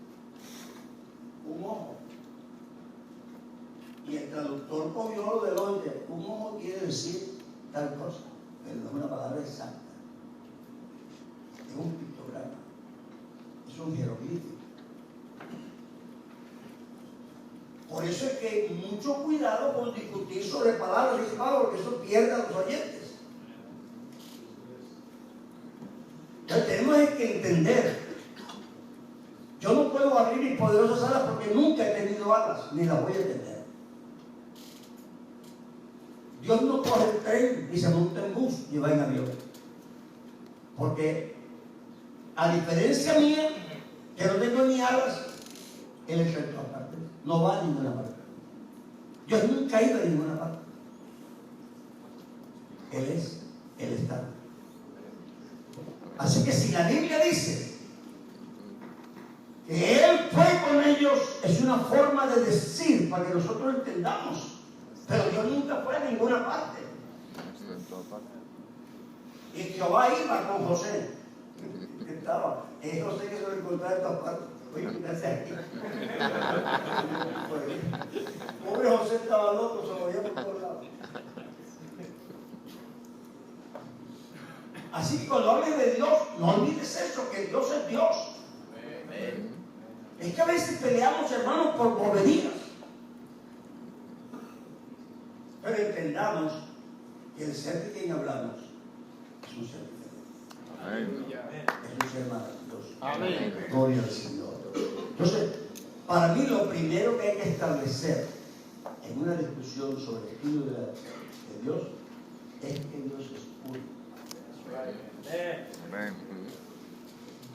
un ojo. Y el traductor cogió lo del ojo y dice, un ojo quiere decir tal cosa, pero no es una palabra exacta. Es un pictograma, es un jeroglífico. Por eso es que mucho cuidado con discutir sobre palabras y palabras, porque eso pierde a los oyentes. Entonces tenemos que entender. Yo no puedo abrir mis poderosas alas porque nunca he tenido alas, ni las voy a tener. Dios no coge el tren ni se monta en bus ni va en avión. Porque a diferencia mía, que no tengo ni alas, Él es en todas partes. No va a ninguna parte. Dios nunca ha ido a ninguna parte. Él está. Así que si la Biblia dice que Él fue con ellos, es una forma de decir para que nosotros entendamos. Pero Dios nunca fue a ninguna parte. Y Jehová iba con José. ¿Qué estaba? Es José que se lo encontraba en todas partes. Oye, quítate aquí. Pobre José estaba loco, se lo veía por todos lados. Así que cuando hables de Dios, no olvides eso, que Dios es Dios. Es que a veces peleamos, hermanos, por boberías. Pero entendamos que el ser de quien hablamos es un ser diferente. Es un ser maravilloso. Amén. Gloria al Señor. Entonces, para mí lo primero que hay que establecer en una discusión sobre el estilo de Dios es que Dios es uno.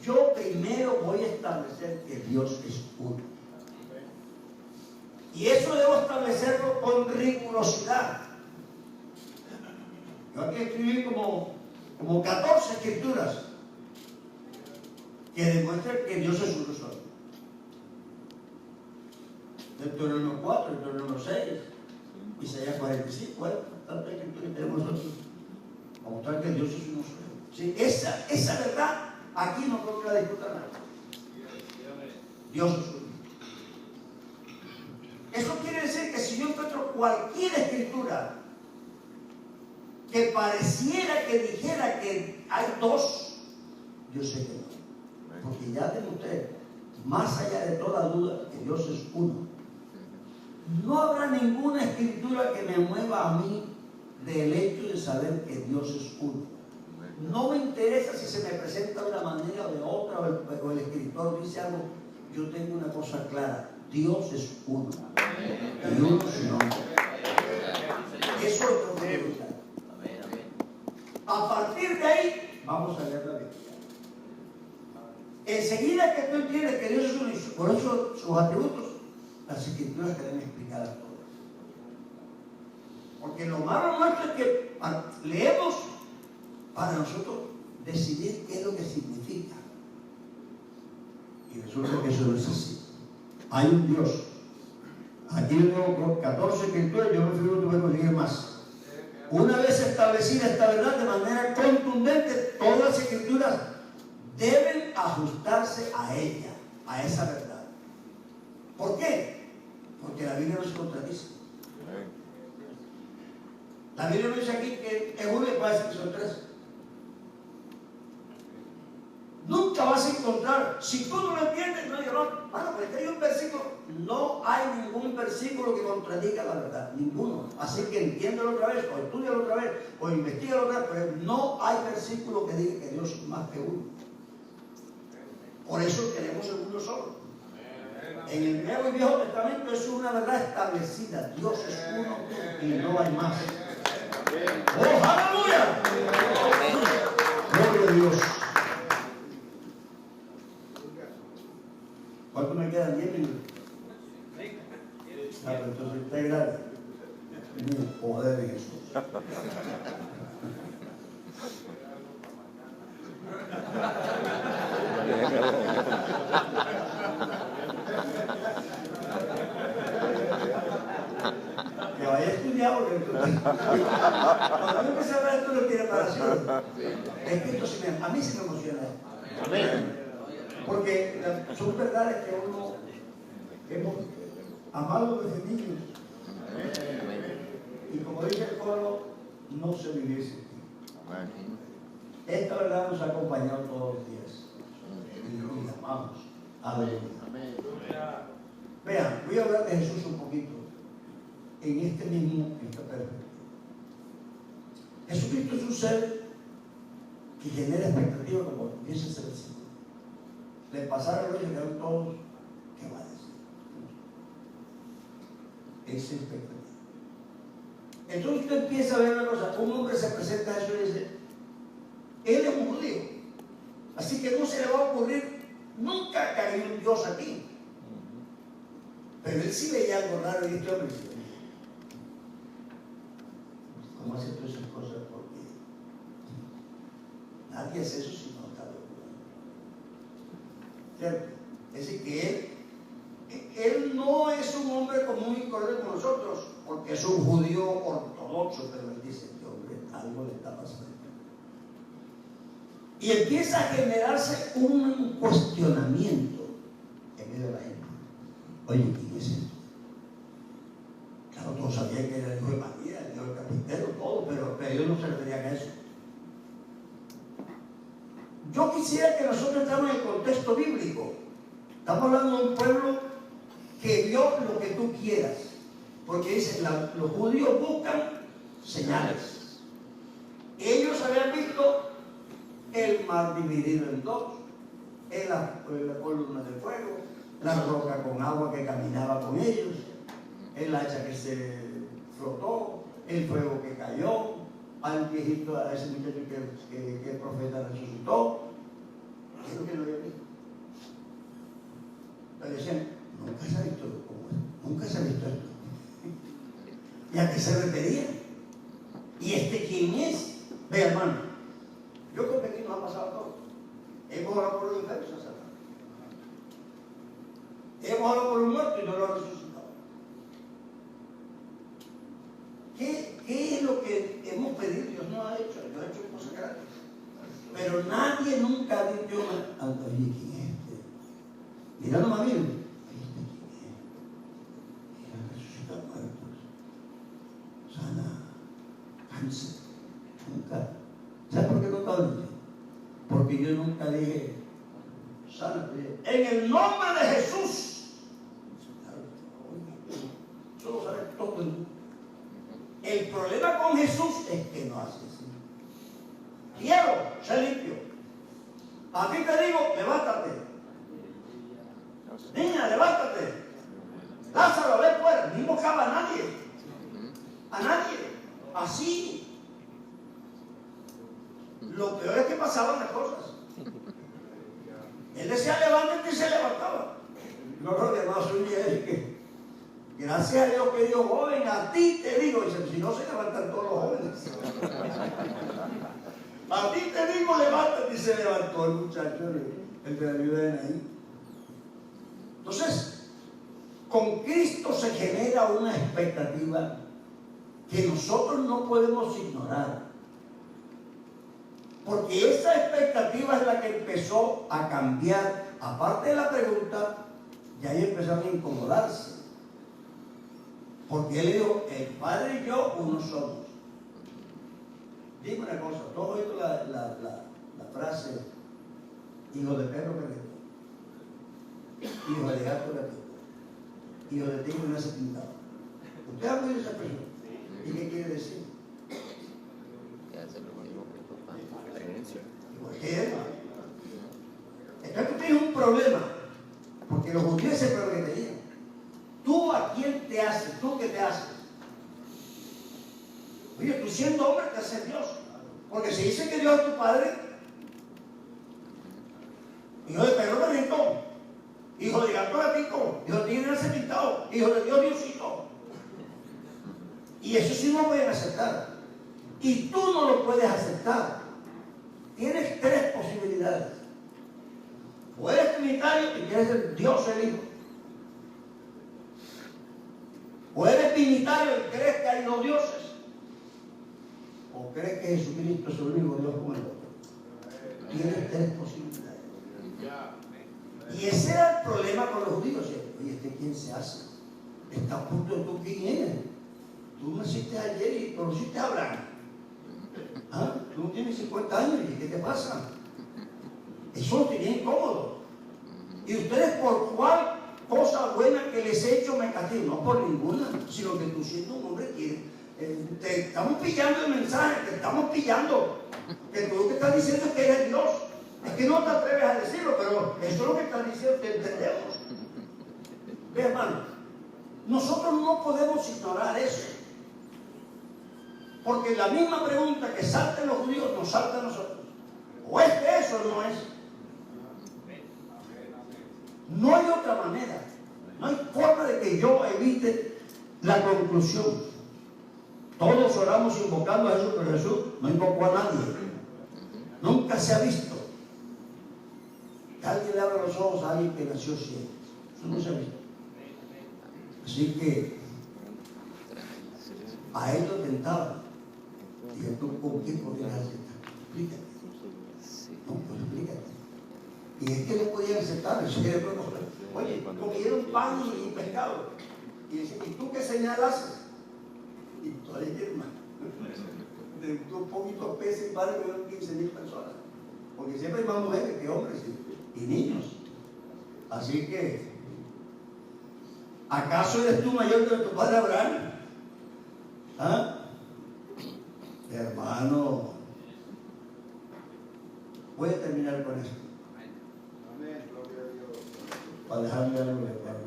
Yo primero voy a establecer que Dios es uno. Y eso debo establecerlo con rigurosidad. Yo aquí escribí como 14 escrituras que demuestran que Dios es uno solo. Deuteronomio 4, Deuteronomio 6, Isaías 45, tantas escrituras que tenemos nosotros. Para mostrar que Dios es uno solo. ¿Sí? Esa verdad, aquí no creo que la discuta nada. Dios es uno. Eso quiere decir que si yo encuentro cualquier escritura que pareciera que dijera que hay dos, yo sé que no. Porque ya demostré, más allá de toda duda, que Dios es uno. No habrá ninguna escritura que me mueva a mí del hecho de saber que Dios es uno. No me interesa si se me presenta de una manera o de otra, o el escritor dice algo. Yo tengo una cosa clara. Dios es uno. Y uno su nombre. Eso es lo que debe estar. A partir de ahí, vamos a leer la Biblia. Enseguida que tú entiendes que Dios es uno, y por eso sus atributos, las escrituras deben explicadas todas. Porque lo malo nuestro es que leemos para nosotros decidir qué es lo que significa. Y resulta que eso no es así. Hay un Dios. Aquí yo tengo 14 escrituras, yo me figuro que voy a conseguir más. Una vez establecida esta verdad de manera contundente, todas las escrituras deben ajustarse a ella, a esa verdad. ¿Por qué? Porque la Biblia no se contradice. La Biblia no dice aquí que es uno y parece que son tres. Nunca vas a encontrar, si tú no lo entiendes, no hay error. Bueno, porque hay un versículo, no hay ningún versículo que contradiga la verdad, ninguno. Así que entiéndelo otra vez, o estúdialo otra vez, o investígalo otra vez, pero no hay versículo que diga que Dios es más que uno. Por eso tenemos el uno solo. En el Nuevo y Viejo Testamento es una verdad establecida. Dios es uno y no hay más. ¡Oh, aleluya! Gloria a Dios. ¿Cuánto me quedan? 10 minutos. Ah, pero entonces está grande. En el poder de Jesús. Que vaya a estudiar porque cuando yo empecé a hablar esto no tiene preparación. Es que esto a mí sí me emociona. Amén. Porque son verdades que uno hemos amado desde niños. Y como dice el coro, no se vive sin ti. Esta verdad nos ha acompañado todos los días. Y nos amamos. Aleluya. Vean, voy a hablar de Jesús un poquito. En esta perspectiva. Jesucristo es un ser que genera expectativa, como dice ese versículo. Le pasaron los llegaron todos, ¿qué va a decir? Esa expectativa. Entonces usted empieza a ver una cosa, un hombre se presenta a eso y dice, él es un judío, así que no se le va a ocurrir nunca que haya un Dios aquí. Pero él sí veía algo raro y este hombre dice, ¿cómo hace todas esas cosas? Porque nadie hace eso si no está de acuerdo. ¿Cierto? Es decir, que él no es un hombre común y corriente como nosotros, porque es un judío ortodoxo, pero él dice, que hombre, algo le está pasando. Y empieza a generarse un cuestionamiento en medio de la gente. Oye, ¿quién es esto? Claro, todos sabían que era el hijo de María, el hijo del carpintero, todo, pero ellos no se referían a eso. Yo quisiera que nosotros entramos en el contexto bíblico. Estamos hablando de un pueblo que vio lo que tú quieras. Porque dice, los judíos buscan señales. Ellos habían visto el mar dividido en dos, la columna de fuego, la roca con agua que caminaba con ellos, el hacha que se flotó, el fuego que cayó, al viejito, a ese muchacho que el profeta resucitó. ¿Qué es lo que no había visto? Pero decían, nunca se ha visto como esto, nunca se ha visto esto. ¿Y a qué se refería? ¿Y este quién es? Ve, hermano, yo creo que aquí nos ha pasado todo. Hemos orado por los enfermos, hemos orado por los muertos y no lo han resucitado. ¿Qué es lo que hemos pedido? Dios no ha hecho, Dios ha hecho cosas grandes. Pero nadie nunca ha dicho, oye, ¿quién es este? Mira nomás, mira. ¿Este quién es? Mira, resucitar muertos. Sana, cáncer. Nunca. ¿Sabes por qué nunca lo dije? Porque yo nunca dije, sana, en el nombre de Jesús. Eso lo sabe todo el mundo. El problema con Jesús es que no hace así. Quiero ser limpio. A ti te digo, levántate. Niña, levántate. Lázaro, ve fuera. Ni buscaba a nadie. A nadie. Así. Lo peor es que pasaban las cosas. Él decía, levántate y se levantaba. No creo que más un día es que gracias a Dios que Dios joven, a ti te digo, y si no se levantan todos los jóvenes. A ti te digo, levántate, y se levantó el muchacho, el de la viuda de Naín. Entonces, con Cristo se genera una expectativa que nosotros no podemos ignorar. Porque esa expectativa es la que empezó a cambiar, aparte de la pregunta, y ahí empezaron a incomodarse. Porque él dijo, el Padre y yo uno somos. Dime una cosa, ¿tú has oído la frase, hijo de perro perrito, hijo de gato gatito, hijo de tigre no se pintado? ¿Usted ha oído esa expresión? ¿Y qué quiere decir? Que hace lo mismo que el papá. ¿Por qué? Entonces tú tienes un problema, porque los judíos ese problema que tenían. ¿Tú a quién te haces? ¿Tú qué te haces? Oye, tú siendo hombre te haces Dios. Porque si dice que Dios es tu padre, hijo de perro perrito, hijo de gato gatito, hijo de tigre ese pintado, hijo de Dios Diosito. Y eso sí no pueden aceptar. Y tú no lo puedes aceptar. Tienes tres posibilidades. O eres trinitario y quieres ser Dios el Hijo. O eres trinitario y crees que hay dos dioses. O crees que Jesucristo es el único Dios como el otro. Tienes tres posibilidades. Y ese era el problema con los judíos. Oye, ¿quién se hace? Está a punto de tú, ¿quién eres? Tú naciste ayer y conociste a Abraham. ¿Ah? Tú no tienes 50 años, ¿y qué te pasa? Eso lo tenía incómodo. Y ustedes, ¿por cuál cosa buena que les he hecho me castigo? No por ninguna, sino que tú siendo un hombre que te estamos pillando el mensaje, te estamos pillando. Que tú lo que estás diciendo es que eres Dios. Es que no te atreves a decirlo, pero eso es lo que estás diciendo, te entendemos. Ve, hermano, nosotros no podemos ignorar eso. Porque la misma pregunta que saltan los judíos nos salta a nosotros. O es que eso no es. No hay otra manera. No hay forma de que yo evite la conclusión. Todos oramos invocando a Jesús, pero Jesús no invocó a nadie. Nunca se ha visto que alguien le abra los ojos a alguien que nació ciego. Eso no se ha visto. Así que a él lo tentaban. Dije, ¿tú con qué podías aceptar? Explícate. No, pues explícate. Y es que no podían aceptar. Oye, comieron pan y pescado. Y dice, ¿y tú qué señal haces? Y tú eres hermano. De un poquito peces y padres que vieron 15,000 personas. Porque siempre hay más mujeres que hombres y niños. Así que, ¿acaso eres tú mayor que tu padre Abraham? ¿Ah? Hermano, voy a terminar con esto. Para dejarme algo de hermano.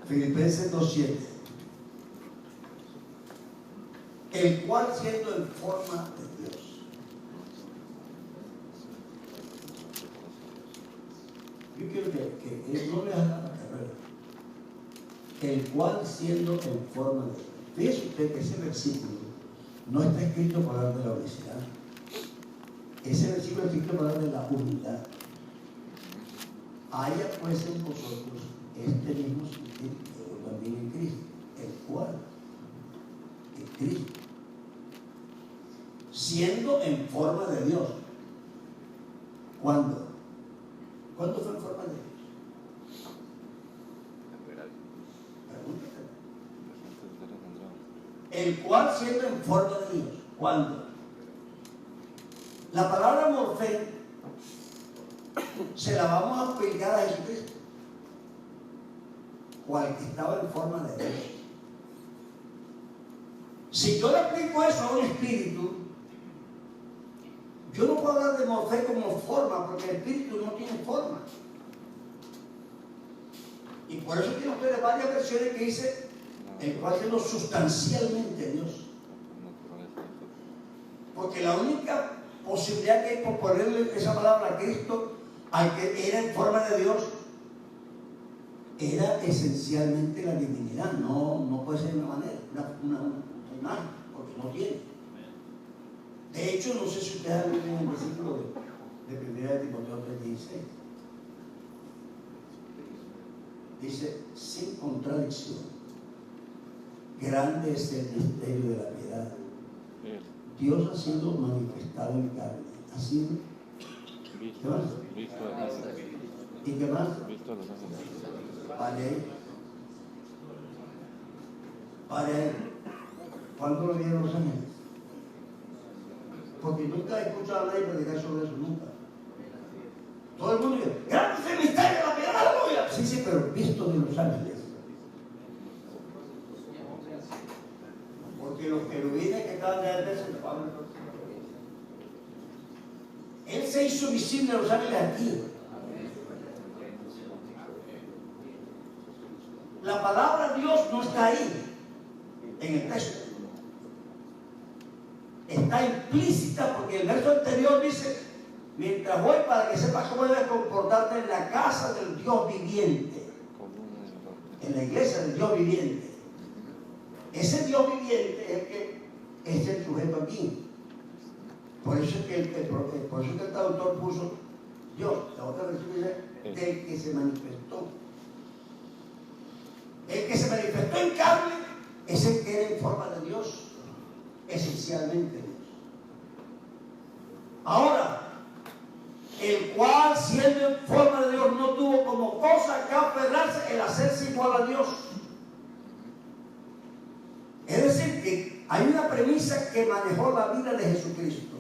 Filipenses 2:7. El cual siendo en forma de Dios. Yo quiero que no le haga la carrera. El cual siendo en forma de Dios. Fíjese usted que ese versículo no está escrito para hablar de la obesidad. Ese versículo está escrito para hablar de la humildad. Haya pues en vosotros este mismo espíritu también en Cristo, el cual es Cristo, siendo en forma de Dios. ¿Cuándo? ¿Cuándo fue en forma de Dios? El cual siendo en forma de Dios. ¿Cuándo? La palabra morfé se la vamos a aplicar a Jesucristo, cual que estaba en forma de Dios. Si yo le aplico eso a un espíritu, yo no puedo hablar de morfé como forma, porque el espíritu no tiene forma. Y por eso tiene ustedes varias versiones que dice el cual siendo sustancialmente Dios. Porque la única posibilidad que hay por ponerle esa palabra a Cristo, al que era en forma de Dios, era esencialmente la divinidad. No puede ser de una manera, una imagen, porque no tiene. De hecho, no sé si ustedes han leído en el versículo de 1 de Timoteo 3:16. Dice, sin contradicción, grande es el misterio de la piedad. Dios ha sido manifestado en carne. Ha sido. ¿Qué más? ¿Y qué más? Para él. ¿Cuándo lo vieron los ángeles? Porque nunca he escuchado a nadie predicar sobre eso, nunca. Todo el mundo dice, grande es el misterio de la piedad, aleluya. Sí, pero visto de los ángeles. Porque los querubines que estaban de veces Él se hizo visible a los ángeles aquí. La palabra Dios no está ahí en el texto. Está implícita porque el verso anterior dice Mientras voy, para que sepas cómo debes comportarte en la casa del Dios viviente, en la iglesia del Dios viviente. Ese Dios viviente es el que es el sujeto aquí. Por eso es que el traductor puso Dios, la otra versión dice del que se manifestó. El que se manifestó en carne es el que era en forma de Dios, esencialmente Dios. Ahora, el cual siendo en forma de Dios no tuvo como cosa que aferrarse el hacerse igual a Dios. Es decir, que hay una premisa que manejó la vida de Jesucristo,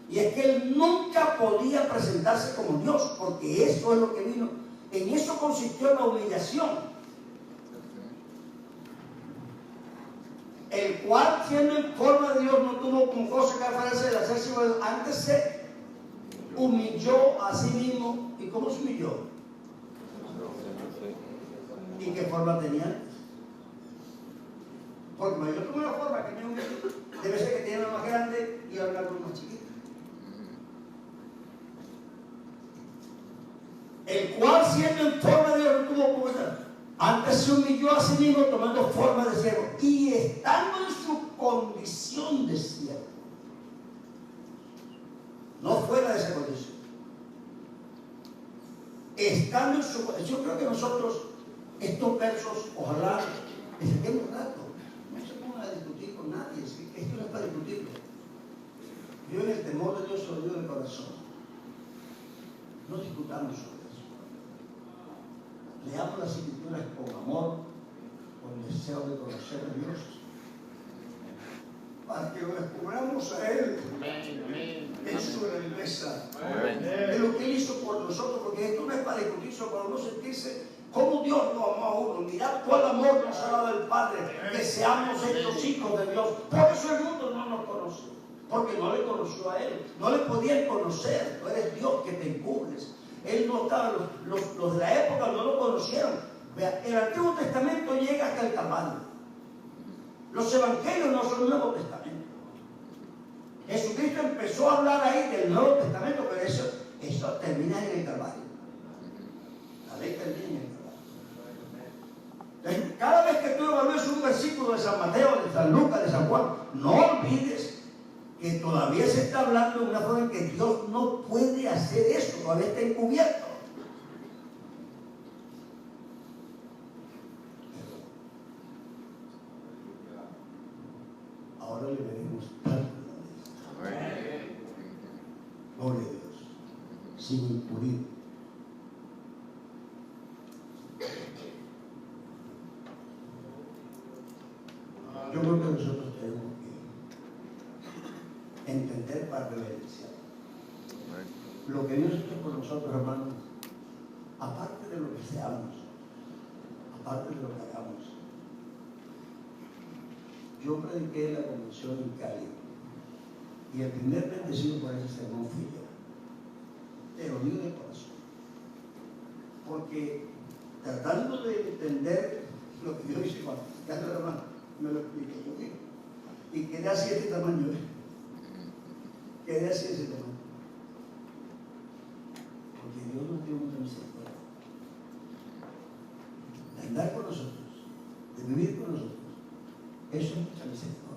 y es que Él nunca podía presentarse como Dios, porque eso es lo que vino. En eso consistió la humillación. El cual, siendo en forma de Dios, no tuvo como cosa que aferrarse el hacerse igual a Dios. Antes se humilló a sí mismo. ¿Y cómo se humilló? ¿Y qué forma tenía antes? Porque yo tuve una forma que debe ser que tenía una más grande y ahora una más chiquita. El cual, siendo en forma de Dios, no tuvo como tal. Antes se humilló a sí mismo tomando forma de siervo y estando en su condición de siervo. No fuera de esa condición. Estando en su condición. Yo creo que nosotros, estos versos, ojalá les saquemos un rato. No se pongan a discutir con nadie. Esto no es para discutirlo. Yo, en el temor de Dios, se lo digo de corazón. No discutamos sobre eso. Leamos las Escrituras con amor, con deseo de conocer a Dios, para que lo descubramos a Él en su grandeza, de lo que Él hizo por nosotros, porque esto no es para discutir, sino para no sentirse como Dios nos amó a uno. Mirad cuál amor nos ha dado el Padre, que seamos estos hijos de Dios. Por eso el mundo no nos conoce, porque no le conoció a Él, no le podían conocer. Tú eres Dios que te encubres. Él no estaba, los de la época no lo conocieron. Vea, el Antiguo Testamento llega hasta el Calvario. Los evangelios no son el Nuevo Testamento. Jesucristo empezó a hablar ahí del Nuevo Testamento, pero eso termina en el Calvario. La ley termina en el Calvario. Entonces, cada vez que tú evalúes un versículo de San Mateo, de San Lucas, de San Juan, no olvides que todavía se está hablando de una forma en que Dios no puede hacer eso, todavía está encubierto. Ahora le veremos tanto. Gloria a Dios, sin incurrir. Yo creo que nosotros tenemos que entender para reverenciar lo que Dios hizo por nosotros, hermanos, aparte de lo que seamos, aparte de lo que hagamos. Yo prediqué en la convención en Cali y el primer bendecido por ese sermón fui yo. Te lo digo de corazón, porque tratando de entender lo que Dios hizo, hermano, me lo expliqué yo mismo y quedé así de este tamaño, quedé así de ese tamaño, porque Dios nos dio mucha misericordia de andar con nosotros, de vivir con nosotros. Eso es mucha misericordia.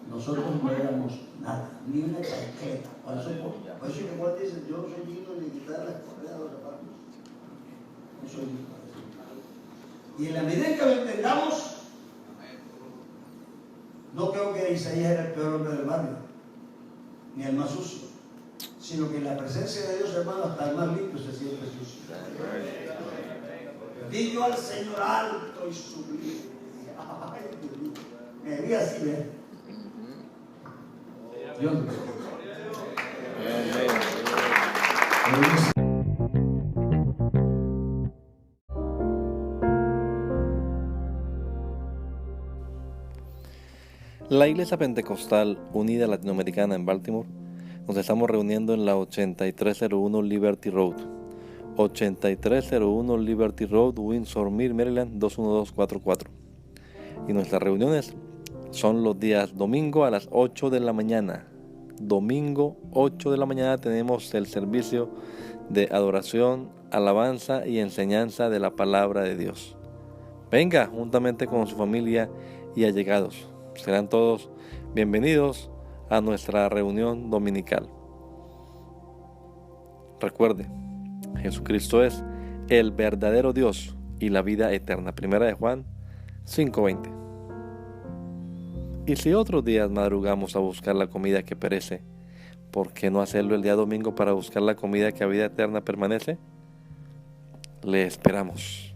Nosotros no éramos nada, ni una chancleta. Por eso que Juan dice, yo no soy digno de quitar las correas de los zapatos. No soy digno de eso. Y en la medida en que lo entendamos, no creo que Isaías era el peor hombre del barrio, ni el más sucio, sino que en la presencia de Dios, hermano, hasta el más limpio se siente sucio. Di yo al Señor alto y sublime. Ay, Dios mío. Me vi así, ¿eh? Dios me bendiga. La Iglesia Pentecostal Unida Latinoamericana en Baltimore nos estamos reuniendo en la 8301 Liberty Road, 8301 Liberty Road, Windsor Mill, Maryland 21244. Y nuestras reuniones son los días domingo a las 8 de la mañana, domingo 8 de la mañana tenemos el servicio de adoración, alabanza y enseñanza de la palabra de Dios. Venga juntamente con su familia y allegados. Serán todos bienvenidos a nuestra reunión dominical. Recuerde, Jesucristo es el verdadero Dios y la vida eterna. Primera de Juan 5:20. Y si otros días madrugamos a buscar la comida que perece, ¿por qué no hacerlo el día domingo para buscar la comida que a vida eterna permanece? Le esperamos.